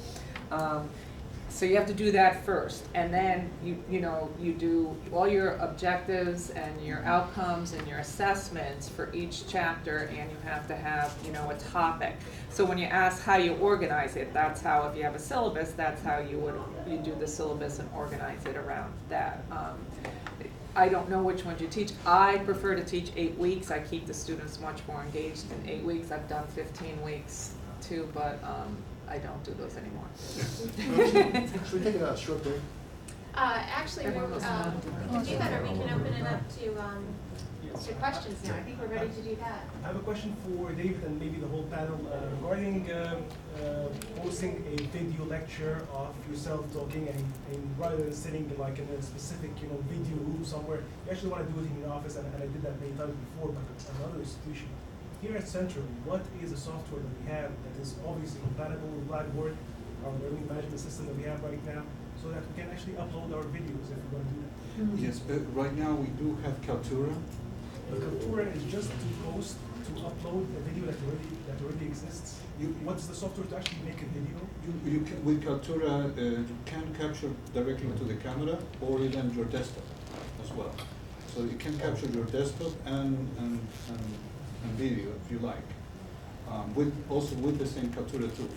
So you have to do that first, and then you do all your objectives and your outcomes and your assessments for each chapter, and you have to have a topic. So when you ask how you organize it, that's how, if you have a syllabus, that's how you do the syllabus and organize it around that. I don't know which ones you teach. I prefer to teach 8 weeks. I keep the students much more engaged in 8 weeks. I've done 15 weeks too, but I don't do those anymore. Should we take a short break? Actually, we Everyone was can do that, or we can open it up to questions now. I think we're ready to do that. I have a question for David and maybe the whole panel regarding posting a video lecture of yourself talking, and rather than sitting like in a specific video room somewhere, you actually want to do it in your office, and I did that many times before, but at another institution. Here at Central, what is the software that we have that is obviously compatible with Blackboard, our learning management system that we have right now, so that we can actually upload our videos if we want to do that? Yes, right now we do have Kaltura. But Kaltura is just to post, to upload a video that already exists. What's the software to actually make a video? You can, with Kaltura, you can capture directly to the camera or even your desktop as well. So you can capture your desktop and video if you like, also with the same Kaltura tool.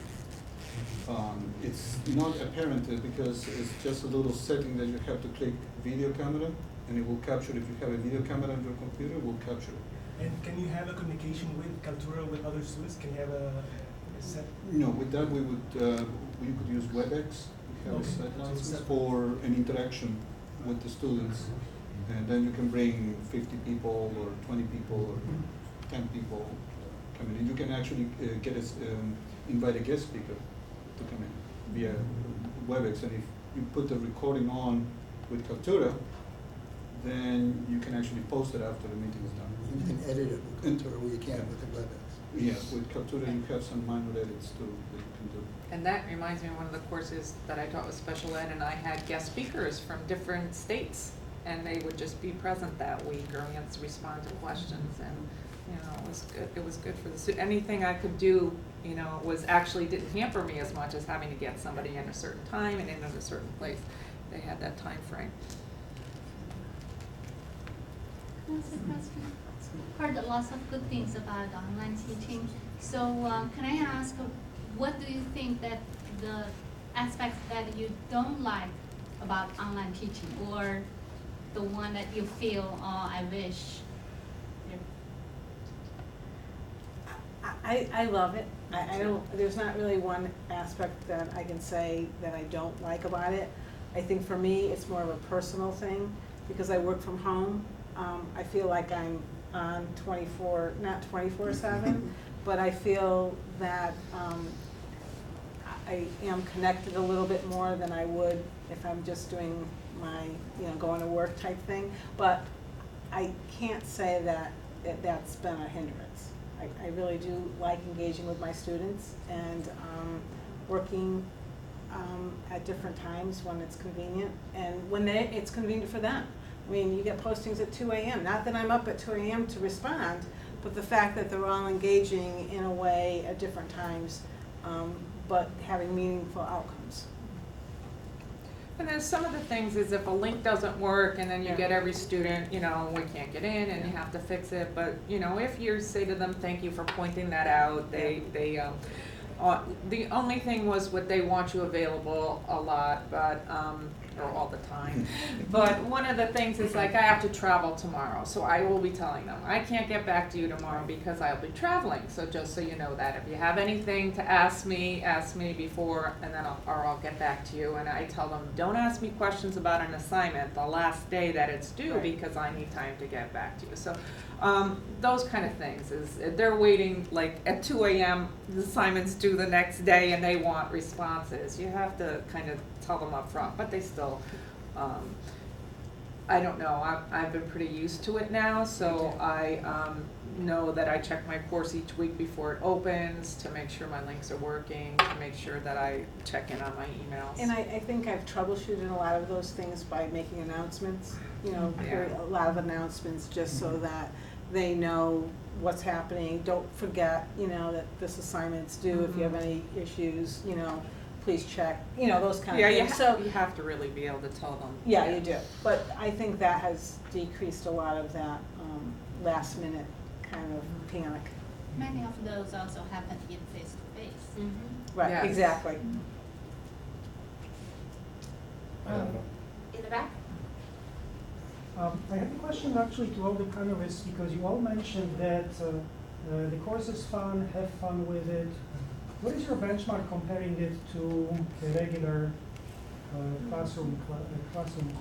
It's not apparent because it's just a little setting that you have to click video camera, and it will capture. If you have a video camera on your computer, it will capture it. And can you have a communication with Kaltura with other students? Can you have a set? No, with that we could use WebEx. We have a set license for an interaction with the students, and then you can bring 50 people or 20 people or 10 people coming in. You can actually invite a guest speaker to come in via WebEx, and if you put the recording on with Kaltura, then you can actually post it after the meeting is done. You can edit it with Kaltura where you can't with the WebEx. Yes, with Kaltura you have some minor edits too that you can do. And that reminds me of one of the courses that I taught with special ed, and I had guest speakers from different states, and they would just be present that week, or we had to respond to questions, and, you know, it was good, it was good for the anything I could do, you know, was actually didn't hamper me as much as having to get somebody in a certain time and in a certain place. They had that time frame. Can I ask a question? Heard lots of good things about online teaching. So can I ask, what do you think that the aspects that you don't like about online teaching, or the one that you feel, oh, I wish? I love it. I don't, there's not really one aspect that I can say that I don't like about it. I think for me, it's more of a personal thing, because I work from home. I feel like I'm on not 24/7, but I feel that I am connected a little bit more than I would if I'm just doing my, you know, going to work type thing. But I can't say that that's been a hindrance. I really do like engaging with my students and working at different times when it's convenient and when it's convenient for them. I mean, you get postings at 2 a.m. Not that I'm up at 2 a.m. to respond, but the fact that they're all engaging in a way at different times, but having meaningful outcomes. And then some of the things is if a link doesn't work and then you Yeah. get every student, you know, we can't get in and you have to fix it, but, you know, if you say to them, thank you for pointing that out, the only thing was what they want you available a lot, but, or all the time. But one of the things is like, I have to travel tomorrow, so I will be telling them, I can't get back to you tomorrow because I'll be traveling, so just so you know that. If you have anything to ask me before, and then I'll get back to you. And I tell them, don't ask me questions about an assignment the last day that it's due, Right. because I need time to get back to you. So, those kind of things is, they're waiting, like, at 2 a.m., the assignment's due the next day, and they want responses. You have to kind of tell them up front, but they still, I don't know, I've been pretty used to it now, so I know that I check my course each week before it opens to make sure my links are working, to make sure that I check in on my emails. And I think I've troubleshooted a lot of those things by making announcements, you know, Yeah. a lot of announcements just so that they know what's happening. Don't forget, you know, that this assignment's due. If you have any issues, you know, please check, you know, those kind of Yeah, things. So, you have to really be able to tell them. yeah, you do. But I think that has decreased a lot of that last minute kind of panic. Many of those also happen in face-to-face. Right, Yes. exactly. In the back? I have a question actually to all the panelists, because you all mentioned that the course is fun, have fun with it. What is your benchmark comparing it to a regular classroom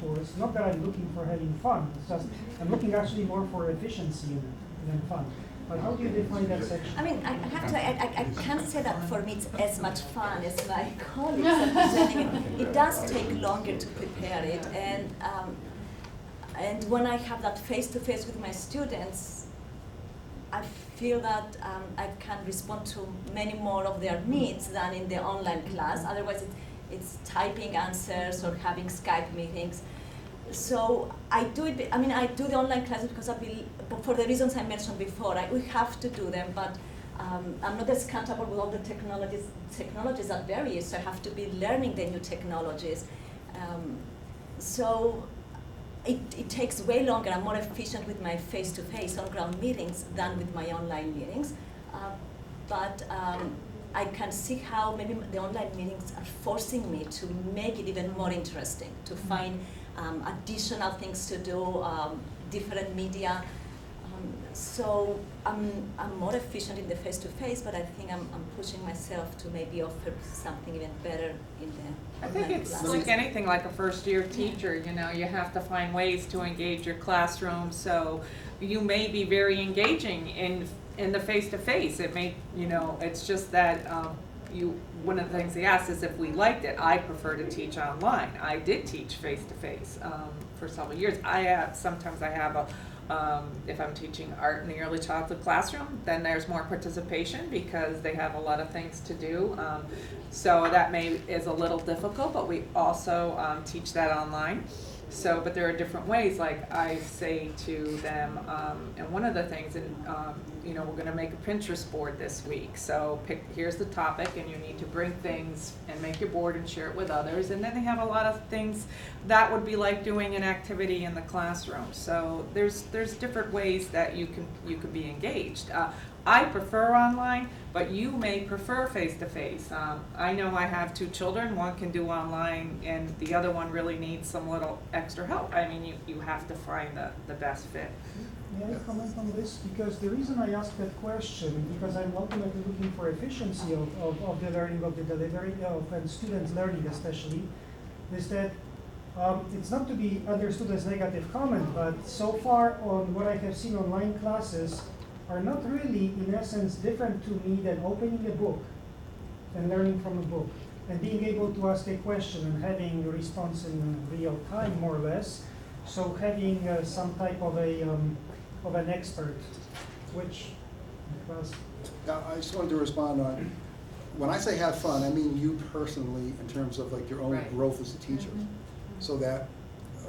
course? Not that I'm looking for having fun, it's just I'm looking actually more for efficiency in it than fun. But how do you define that section? I mean, I have to, I can't say that for me it's as much fun as my colleagues are presenting it. It does take longer to prepare it, and when I have that face-to-face with my students, I feel that I can respond to many more of their needs than in the online class. Otherwise, it's typing answers or having Skype meetings. So I do it. I mean, I do the online classes because for the reasons I mentioned before. We have to do them, but I'm not as comfortable with all the technologies that vary. So I have to be learning the new technologies. So it takes way longer. I'm more efficient with my face-to-face on-ground meetings than with my online meetings. But I can see how maybe the online meetings are forcing me to make it even more interesting, to find additional things to do, different media. So I'm more efficient in the face-to-face, but I think I'm pushing myself to maybe offer something even better in the I think online it's class. like anything, like a first-year teacher, you know, you have to find ways to engage your classroom, so you may be very engaging in in the face-to-face. It may, you know, it's just that one of the things they asked is if we liked it. I prefer to teach online. I did teach face-to-face for several years. Sometimes I have if I'm teaching art in the early childhood classroom, then there's more participation because they have a lot of things to do. So that is a little difficult, but we also teach that online. So, but there are different ways, like I say to them, and one of the things, you know, we're gonna make a Pinterest board this week. So here's the topic, and you need to bring things and make your board and share it with others. And then they have a lot of things that would be like doing an activity in the classroom. So there's different ways that you can be engaged. I prefer online, but you may prefer face-to-face. I know I have 2 children. One can do online, and the other one really needs some little extra help. I mean, you have to find the best fit. May I comment on this? Because the reason I asked that question, because I'm ultimately looking for efficiency of the learning, of the delivery, and students learning especially, is that it's not to be understood as negative comment, but so far on what I have seen online classes are not really, in essence, different to me than opening a book and learning from a book and being able to ask a question and having a response in real time, more or less. So having some type of an expert, which was. Now, I just wanted to respond on, when I say have fun, I mean you personally in terms of like your own Right. growth as a teacher. So that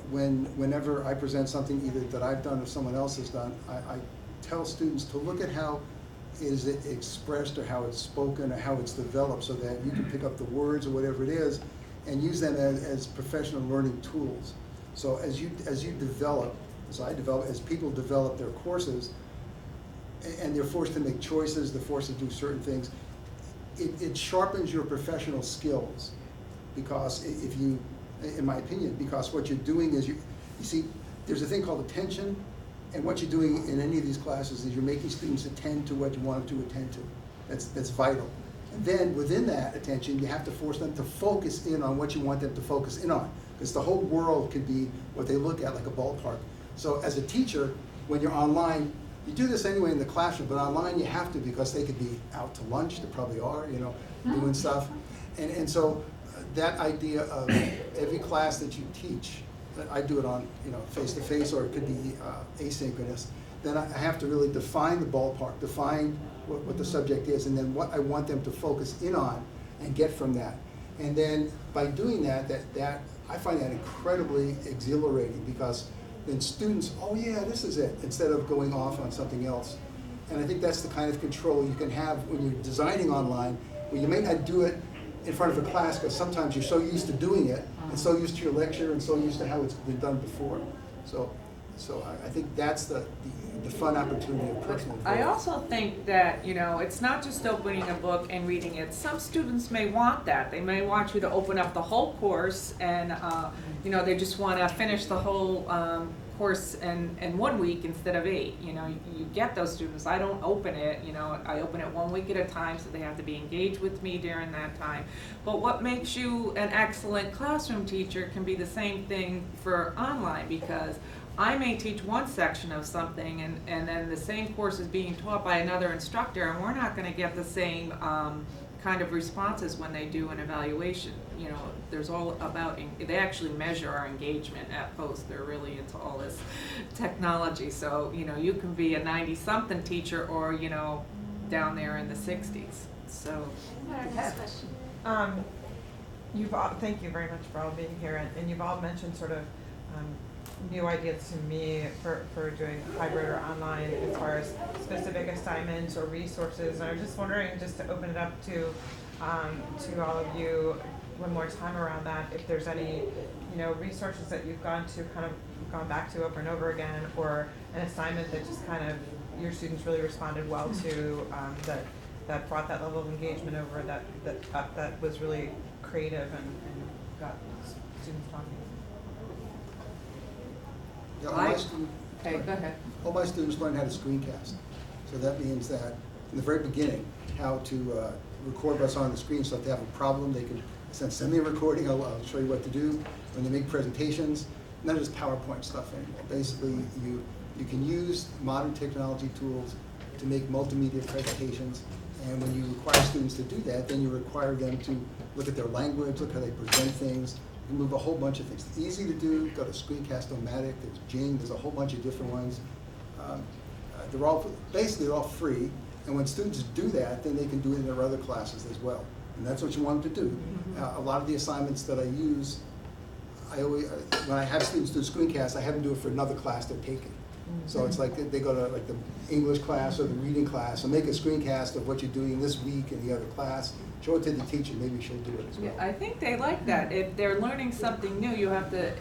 whenever I present something either that I've done or someone else has done, I tell students to look at how is it expressed or how it's spoken or how it's developed so that you can pick up the words or whatever it is and use them as professional learning tools. So as you develop, as people develop their courses and they're forced to make choices, they're forced to do certain things, it sharpens your professional skills because if you, in my opinion, because what you're doing is you see, there's a thing called attention. And what you're doing in any of these classes is you're making students attend to what you want them to attend to. That's vital. And then within that attention, you have to force them to focus in on what you want them to focus in on. Because the whole world could be what they look at, like a ballpark. So as a teacher, when you're online, you do this anyway in the classroom, but online you have to because they could be out to lunch, they probably are, you know, doing stuff. And so that idea of every class that you teach, I do it on, you know, face-to-face, or it could be asynchronous, then I have to really define the ballpark, define what the subject is, and then what I want them to focus in on and get from that. And then by doing that I find that incredibly exhilarating because then students, oh yeah, this is it, instead of going off on something else. And I think that's the kind of control you can have when you're designing online, where you may not do it in front of a class because sometimes you're so used to doing it and so used to your lecture and so used to how it's been done before. So I think that's the fun opportunity of personal growth. I also think that, you know, it's not just opening a book and reading it. Some students may want that. They may want you to open up the whole course and, you know, they just want to finish the whole course in 1 week instead of 8. You know, you get those students. I don't open it, you know, I open it 1 week at a time, so they have to be engaged with me during that time. But what makes you an excellent classroom teacher can be the same thing for online, because I may teach one section of something and then the same course is being taught by another instructor, and we're not going to get the same kind of responses when they do an evaluation. You know, there's all about, they actually measure our engagement at Post. They're really into all this technology. So, you know, you can be a 90-something teacher or, you know, down there in the 60s. So, Our next question. Thank you very much for all being here, and you've all mentioned sort of new ideas to me for doing hybrid or online as far as specific assignments or resources. And I was just wondering, just to open it up to all of you one more time around that, if there's any, you know, resources that you've gone back to over and over again, or an assignment that just kind of your students really responded well to, that brought that level of engagement over, that was really creative and got students talking. Yeah, okay, go ahead. all my students learn how to screencast. So that means that in the very beginning, how to record what's on the screen, so if they have a problem, they can send me a recording, I'll show you what to do. When they make presentations, none of this PowerPoint stuff anymore. Basically, you can use modern technology tools to make multimedia presentations. And when you require students to do that, then you require them to look at their language, look how they present things, you move a whole bunch of things. It's easy to do, go to Screencast-O-Matic, there's Jing, there's a whole bunch of different ones. They're all, basically they're all free, and when students do that, then they can do it in their other classes as well. And that's what you want them to do. A lot of the assignments that I use, when I have students do screencasts, I have them do it for another class they're taking. So it's like they go to like the English class or the reading class and make a screencast of what you're doing this week in the other class. Show it to the teacher, maybe she'll do it as well. Yeah, I think they like that. If they're learning something new, you have to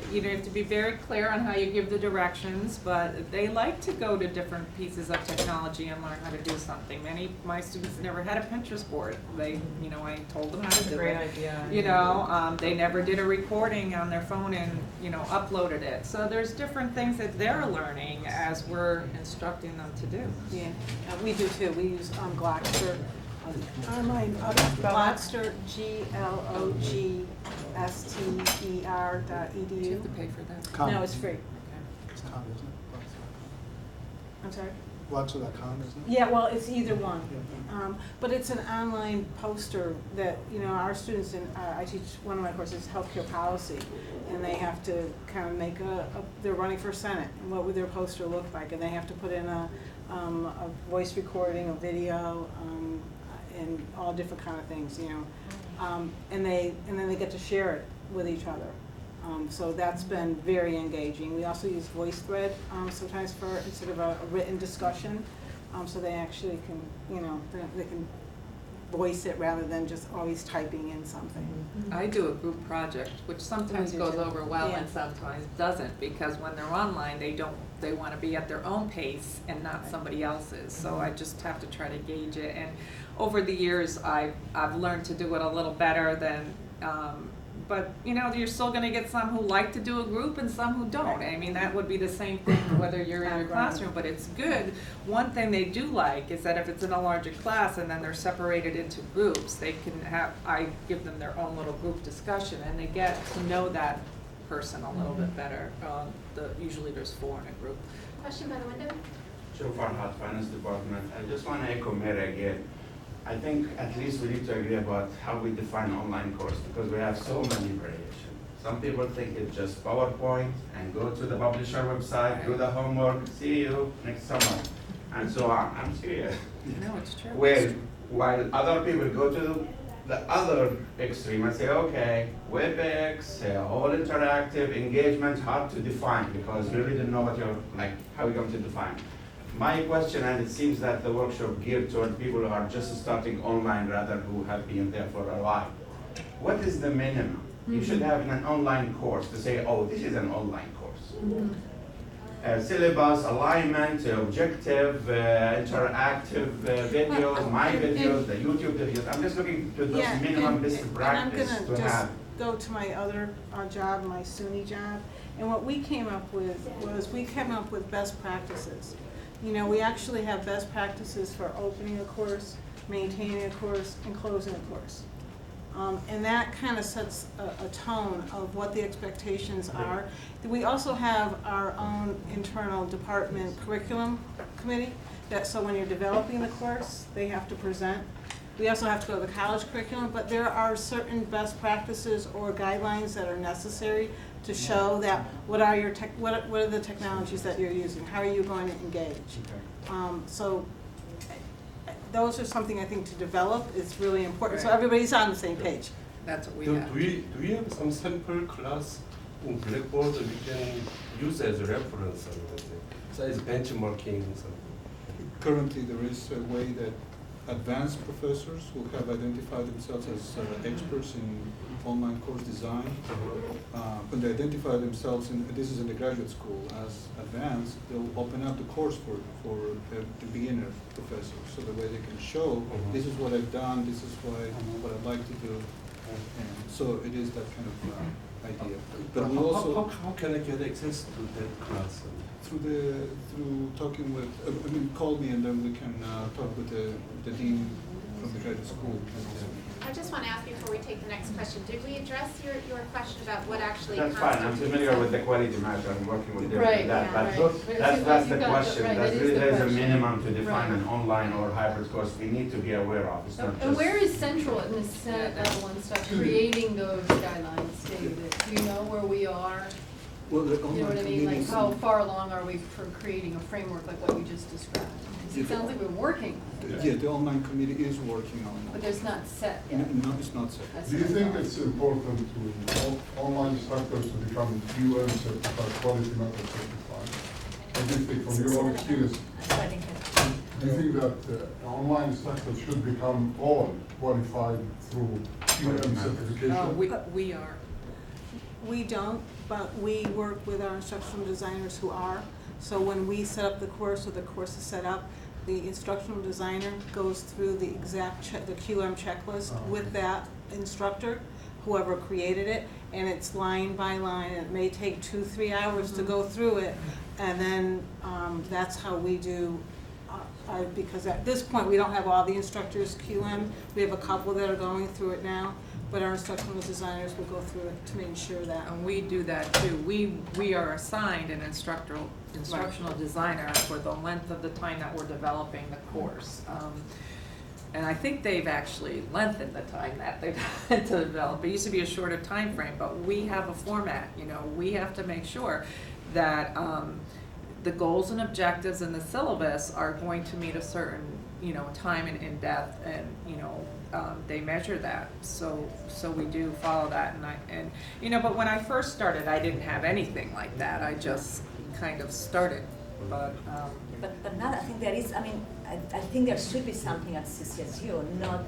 be very clear on how you give the directions, but they like to go to different pieces of technology and learn how to do something. Many of my students never had a Pinterest board. They, I told them how to That's do a great it. idea. They never did a recording on their phone and, uploaded it. So there's different things that they're learning as we're instructing them to do. Yeah, we do too. We use Glockster. Online, Glockster, glogster.edu. Do you have to pay for that? Com. No, it's free. It's com, isn't it? I'm sorry? Gloxer.com, isn't it? Yeah, well, it's either one. But it's an online poster that, our students I teach one of my courses, healthcare policy, and they have to kind of make they're running for Senate, and what would their poster look like? And they have to put in a voice recording, a video, and all different kind of things, and then they get to share it with each other. So that's been very engaging. We also use VoiceThread sometimes instead of a written discussion, so they actually can, they can voice it rather than just always typing in something. I do a group project, which sometimes goes over well Yeah. and sometimes doesn't, because when they're online, they want to be at their own pace and not somebody else's. So I just have to try to gauge it. And over the years, I've learned to do it a little better than, but you're still going to get some who like to do a group and some who don't. I mean, that would be the same thing whether you're in your classroom, but it's good. One thing they do like is that if it's in a larger class and then they're separated into groups, I give them their own little group discussion and they get to know that person a little bit better. Usually there's 4 in a group. Question by the window? Joe Farhat, Finance Department. I just want to echo Mary again. I think at least we need to agree about how we define online course because we have so many variations. Some people think it's just PowerPoint and go to the publisher website, do the homework, see you next summer, and so on. I'm serious. No, it's true. While other people go to the other extreme and say, okay, WebEx, all interactive engagement, hard to define because we really don't know how we're going to define. My question, and it seems that the workshop geared toward people who are just starting online rather who have been there for a while. What is the minimum? You should have in an online course to say, oh, this is an online course. Syllabus, alignment, objective, interactive videos, my videos, the YouTube videos. I'm just looking to those minimum best practice to have. And I'm gonna just go to my other job, my SUNY job, and what we came up with was best practices. We actually have best practices for opening a course, maintaining a course, and closing a course. And that kind of sets a tone of what the expectations are. We also have our own internal department curriculum committee, so when you're developing the course, they have to present. We also have to go to the college curriculum, but there are certain best practices or guidelines that are necessary to show that what are the technologies that you're using, how are you going to engage. So those are something I think to develop is really important, so everybody's on the same page. That's what we Do have. we have some sample class in Blackboard that we can use as a reference? So it's benchmarking. Currently, there is a way that advanced professors who have identified themselves as experts in online course design, when they identify themselves, this is in the graduate school, as advanced, they'll open up the course for the beginner professors, so the way they can show, this is what I've done, this is what I'd like to do, and so it is that kind of idea. But we also how can I get access to that class? through talking with, call me and then we can talk with the dean from the greater school. I just want to ask before we take the next question, did we address your question about what actually That's constitutes? fine, I'm familiar with the quality measure, I'm working with them Right, with that, yeah, but right. that's the You got the- question, right, that's that is really, the there's a question. minimum to define Right. an online or hybrid course we need to be aware of, it's not just. And where is Central in the Senate level and stuff, creating those guidelines, David? Do you know where we are? Well, the You know what I online mean, like committees- how far along are we for creating a framework like what you just described? 'Cause it sounds like we're working on it, Yeah, the online committee is working on but it. there's not set yet. No, it's not set. That's Do you what I think thought. it's important to online instructors to become UN certified, quality method certified? What do you think from your own experience? Do you think that online instructors should become all qualified through UN certification? We are. We don't, but we work with our instructional designers who are. So when we set up the course or the course is set up, the instructional designer goes through the exact the QM checklist with that instructor, whoever created it, and it's line by line. It may take 2-3 hours to go through it, and then that's how we do. Because at this point, we don't have all the instructors QM. We have a couple that are going through it now, but our instructional designers will go through it to make sure that. And we do that too. We are assigned an instructional designer for the length of the time that we're developing the course. And I think they've actually lengthened the time that they've had to develop. It used to be a shorter time frame, but we have a format, you know, we have to make sure that the goals and objectives in the syllabus are going to meet a certain, you know, time and in depth, and, you know, they measure that. So we do follow that, and you know, but when I first started, I didn't have anything like that. I just kind of started, but. But now I think there is, I mean, I think there should be something at CCSU, not,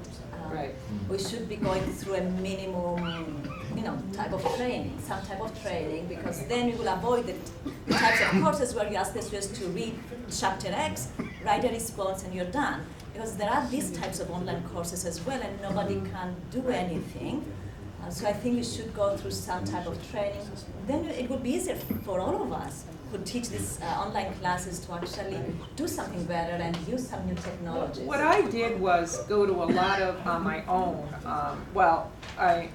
Right. we should be going through a minimum, you know, type of training, some type of training, because then we will avoid the types of courses where you ask the students to read chapter X, write a response, and you're done. Because there are these types of online courses as well, and nobody can do anything. So I think we should go through some type of training. Then it would be easier for all of us who teach these online classes to actually do something better and use some new technologies. What I did was go to a lot of, on my own, well, I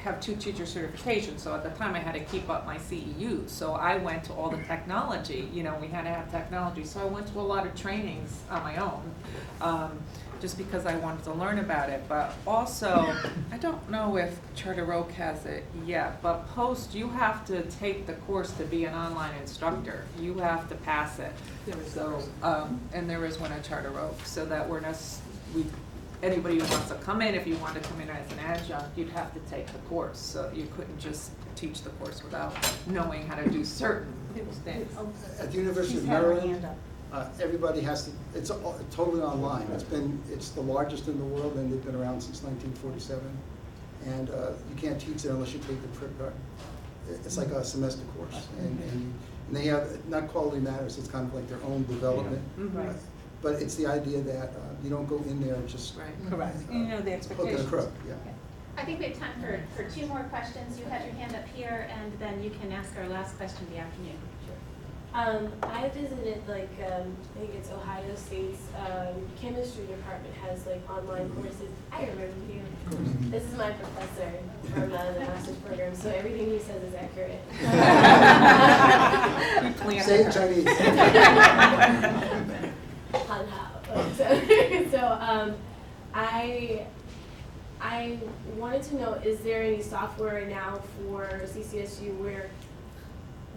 have 2 teacher certifications, so at the time I had to keep up my CEUs. So I went to all the technology, you know, we had to have technology. So I went to a lot of trainings on my own, just because I wanted to learn about it. But also, I don't know if Charter Oak has it yet, but Post, you have to take the course to be an online instructor. You have to pass it. So, and there is one at Charter Oak, so that we're not, anybody who wants to come in, if you want to come in as an adjunct, you'd have to take the course. So you couldn't just teach the course without knowing how to do certain things. At the University of Maryland, everybody has to, it's totally online. It's the largest in the world, and they've been around since 1947. And you can't teach it unless you take the prep card. It's like a semester course. And they have, not quality matters, it's kind of like their own development. Right. But it's the idea that you don't go in there and just. Right. Correct. You know the hook expectations. and crook, yeah. I think we have time for 2 more questions. You have your hand up here, and then you can ask our last question of the afternoon. I visited, like, I think it's Ohio State's chemistry department has, like, online courses. I remember you. This is my professor from the master's program, so everything he says is accurate. Say it in Chinese. Han hao. So, I wanted to know, is there any software now for CCSU where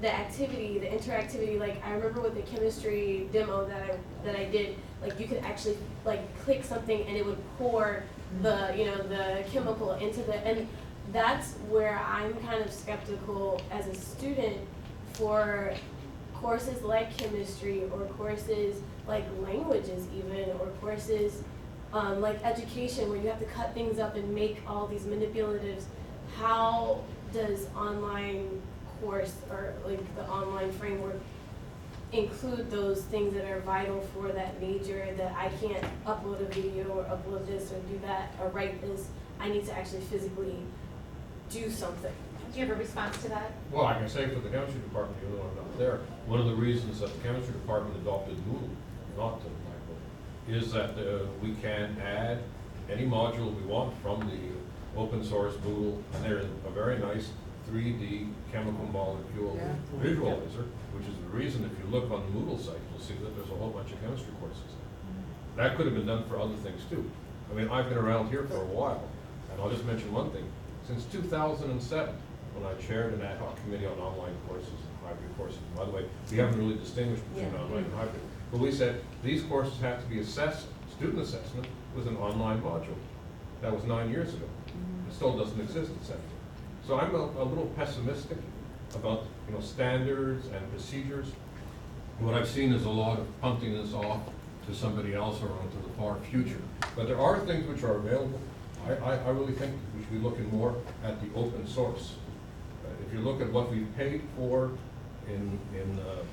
the activity, the interactivity, like I remember with the chemistry demo that I did, like you could actually like click something and it would pour the, you know, the chemical into the, and that's where I'm kind of skeptical as a student for courses like chemistry or courses like languages even, or courses like education where you have to cut things up and make all these manipulatives. How does online course or like the online framework include those things that are vital for that major, that I can't upload a video or upload this or do that or write this? I need to actually physically do something. Do you have a response to that? Well, I can say for the chemistry department, even though I'm not there, one of the reasons that the chemistry department adopted Moodle, not the Blackboard, is that we can add any module we want from the open source Moodle, and there's a very nice 3D chemical molecule visualizer, which is the reason if you look on the Moodle site, you'll see that there's a whole bunch of chemistry courses there. That could have been done for other things too. I mean, I've been around here for a while, and I'll just mention one thing. Since 2007, when I chaired an ad hoc committee on online courses and hybrid courses, by the way, we haven't really distinguished between online and hybrid, but we said these courses have to be assessed, student assessment, with an online module. That was 9 years ago. It still doesn't exist, etc. So I'm a little pessimistic about standards and procedures. What I've seen is a lot of punting this off to somebody else or onto the far future. But there are things which are available. I really think we should be looking more at the open source. If you look at what we've paid for in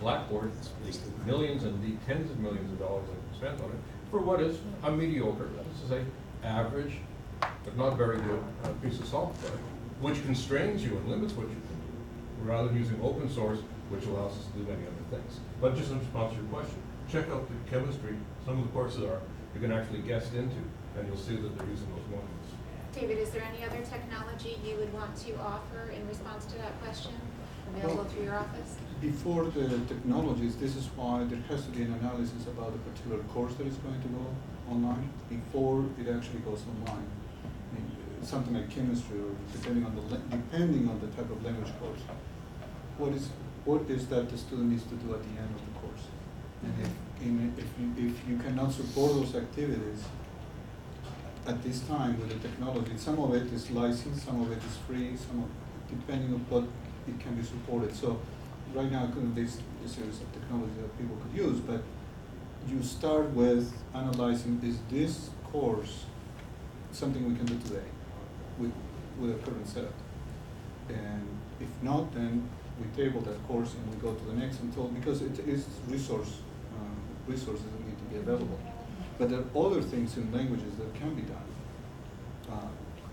Blackboard, the millions and the tens of millions of dollars that we've spent on it, for what is a mediocre, this is a average, but not very good piece of software, which constrains you and limits what you can do, rather than using open source, which allows us to do many other things. But just in response to your question, check out the chemistry. Some of the courses you can actually guest into, and you'll see that they're using those modules. David, is there any other technology you would want to offer in response to that question, available through your office? Before the technologies, this is why there has to be an analysis about the particular course that is going to go online before it actually goes online. I mean, something like chemistry, or depending on the type of language course, what is that the student needs to do at the end of the course? And if you cannot support those activities at this time with the technology, some of it is licensed, some of it is free, depending on what it can be supported. So right now, there's a series of technology that people could use, but you start with analyzing, is this course something we can do today with a current setup? And if not, then we table that course and we go to the next because it is resources that need to be available. But there are other things in languages that can be done,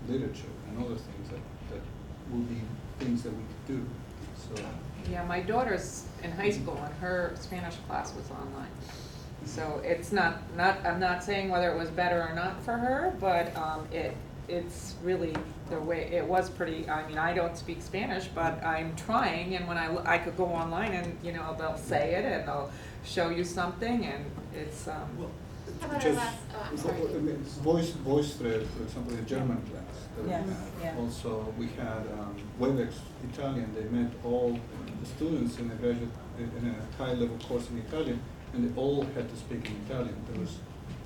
literature and other things that will be things that we could do. So. Yeah, my daughter's in high school and her Spanish class was online. So it's not I'm not saying whether it was better or not for her, but it's really the way it was pretty. I mean, I don't speak Spanish, but I'm trying, and when I could go online and they'll say it and they'll show you something, and it's How about our last, I'm sorry. Voice thread, for example, in German class that we had. Also, we had WebEx Italian. They met all the students in a high-level course in Italian, and they all had to speak in Italian.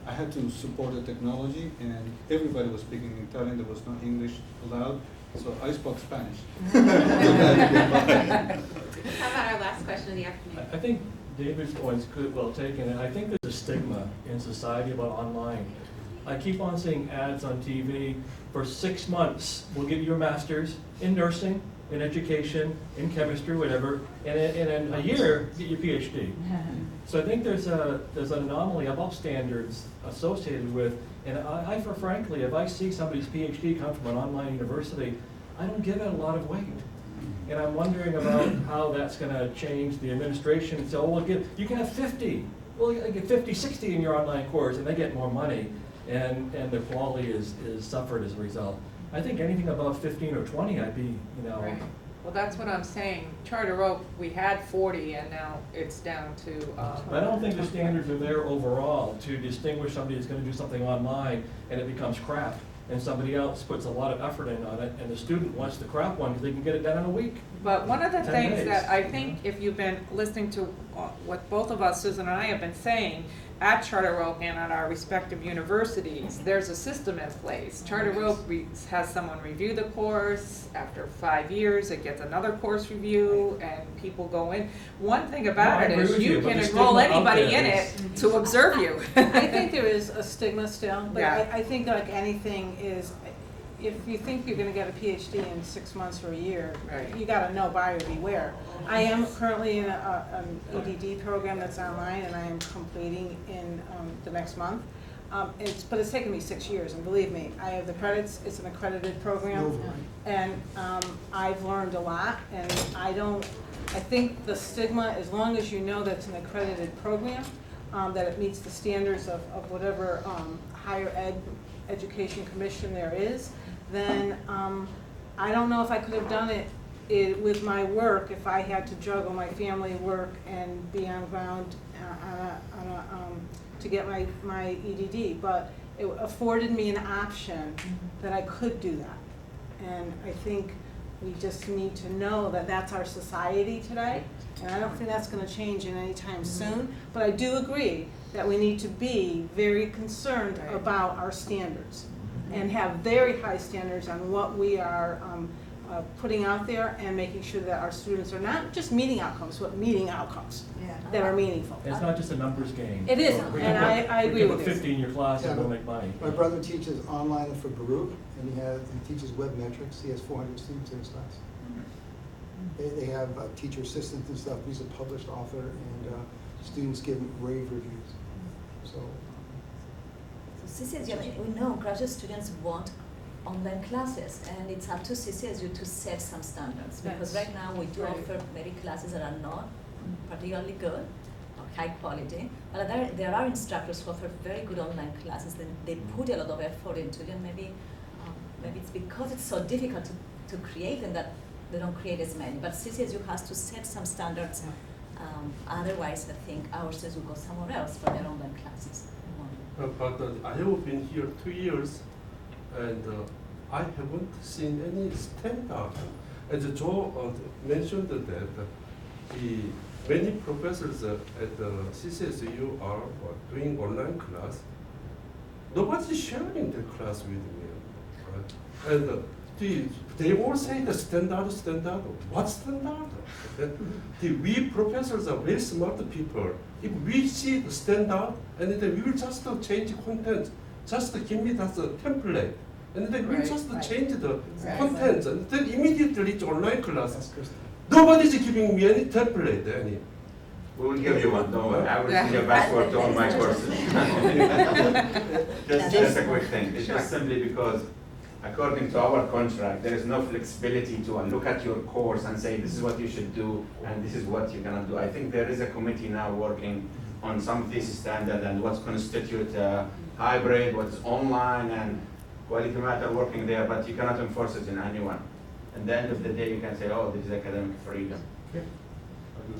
I had to support the technology, and everybody was speaking in Italian. There was no English allowed, so I spoke Spanish. How about our last question of the afternoon? I think David's point's well taken, and I think there's a stigma in society about online. I keep on seeing ads on TV for 6 months. We'll give you a master's in nursing, in education, in chemistry, whatever, and in a year, get your PhD. So I think there's an anomaly about standards associated with, and frankly, if I see somebody's PhD come from an online university, I don't give it a lot of weight. And I'm wondering about how that's going to change the administration. So, well, you can have 50. Well, you get 50, 60 in your online course, and they get more money, and the quality is suffered as a result. I think anything above 15 or 20, I'd be, Right. Well, that's what I'm saying. Charter Oak, we had 40, and now it's down to. But I don't think the standards are there overall to distinguish somebody that's going to do something online and it becomes crap, and somebody else puts a lot of effort in on it, and the student wants the crap one because they can get it done in a week. But one of the 10 things days. that I think, if you've been listening to what both of us, Susan and I, have been saying at Charter Oak and at our respective universities, there's a system in place. Charter Oak has someone review the course. After 5 years, it gets another course review, and people go in. One thing about it is you can enroll anybody in it to observe you. I think there is a stigma still, but Yeah. I think like anything is, if you think you're gonna get a PhD in 6 months or a year, Right. you gotta know buyer beware. I am currently in an EDD program that's online, and I am completing in the next month. But it's taken me 6 years, and believe me, I have the credits. It's an accredited program, and I've learned a lot. And I think the stigma, as long as you know that it's an accredited program, that it meets the standards of whatever higher ed education commission there is, then I don't know if I could have done it with my work if I had to juggle my family work and be on ground to get my EDD. But it afforded me an option that I could do that. And I think we just need to know that that's our society today. And I don't think that's going to change in any time soon. But I do agree that we need to be very concerned about our standards and have very high standards on what we are putting out there and making sure that our students are not just meeting outcomes, but meeting outcomes that are meaningful. It's not just a numbers game. It isn't, and I agree with You you. can put 50 in your class and Yeah, we'll make money. My brother teaches online for Baruch, and he teaches web metrics. He has 400 students in his class. They have teacher assistants and stuff. He's a published author, and students give him rave reviews. So CCSU, we know graduate students want online classes, and it's up to CCSU to set some standards, because right now we do offer many classes that are not particularly good or high quality, but there are instructors who offer very good online classes. Then they put a lot of effort into it, and maybe it's because it's so difficult to create them that they don't create as many. But CCSU has to set some standards. Otherwise, I think our students will go somewhere else for their online classes. But I have been here 2 years, and I haven't seen any standard. As Joe mentioned that many professors at the CCSU are doing online class. Nobody's sharing the class with me, right? And they all say the standard. What standard? We professors are very smart people. If we see the standard, and then we will just change content. Just give me that template, and then we'll just change the content, and then immediately it's online class. Nobody's giving me any template, any. We will give you one, don't worry. I will send your password to all my courses. just a quick thing. It's just simply because, according to our contract, there is no flexibility to look at your course and say this is what you should do and this is what you cannot do. I think there is a committee now working on some of these standards and what's constitute hybrid, what's online, and quality matter working there, but you cannot enforce it in anyone. At the end of the day, you can say, oh, this is academic freedom.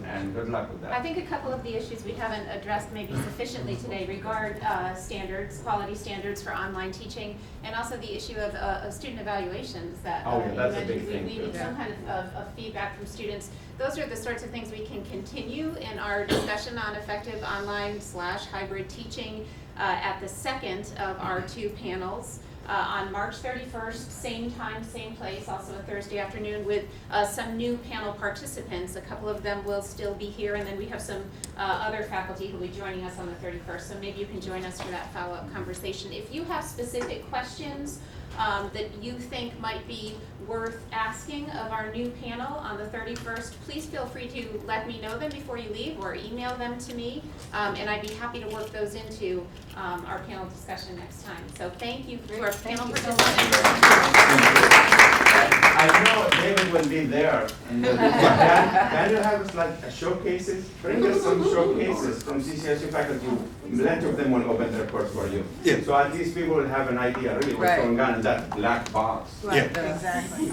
And good luck with that. I think a couple of the issues we haven't addressed maybe sufficiently today regard standards, quality standards for online teaching, and also the issue of student evaluations that you that's a mentioned. big thing, We need some kind of feedback from students. Those are the sorts of things we can continue in our discussion on effective online/hybrid teaching at the second of our two panels. On March 31st, same time, same place, also a Thursday afternoon, with some new panel participants. A couple of them will still be here, and then we have some other faculty who will be joining us on the 31st, so maybe you can join us for that follow-up conversation. If you have specific questions that you think might be worth asking of our new panel on the 31st, please feel free to let me know them before you leave or email them to me, and I'd be happy to work those into our panel discussion next time. So thank you to our panel participants. I know David will be there. Can you have like showcases? Bring us some showcases from CCSU faculty. Plenty of them will open their course for you. Yeah. So at least people will have an idea really what's going on in that black box. Right, exactly.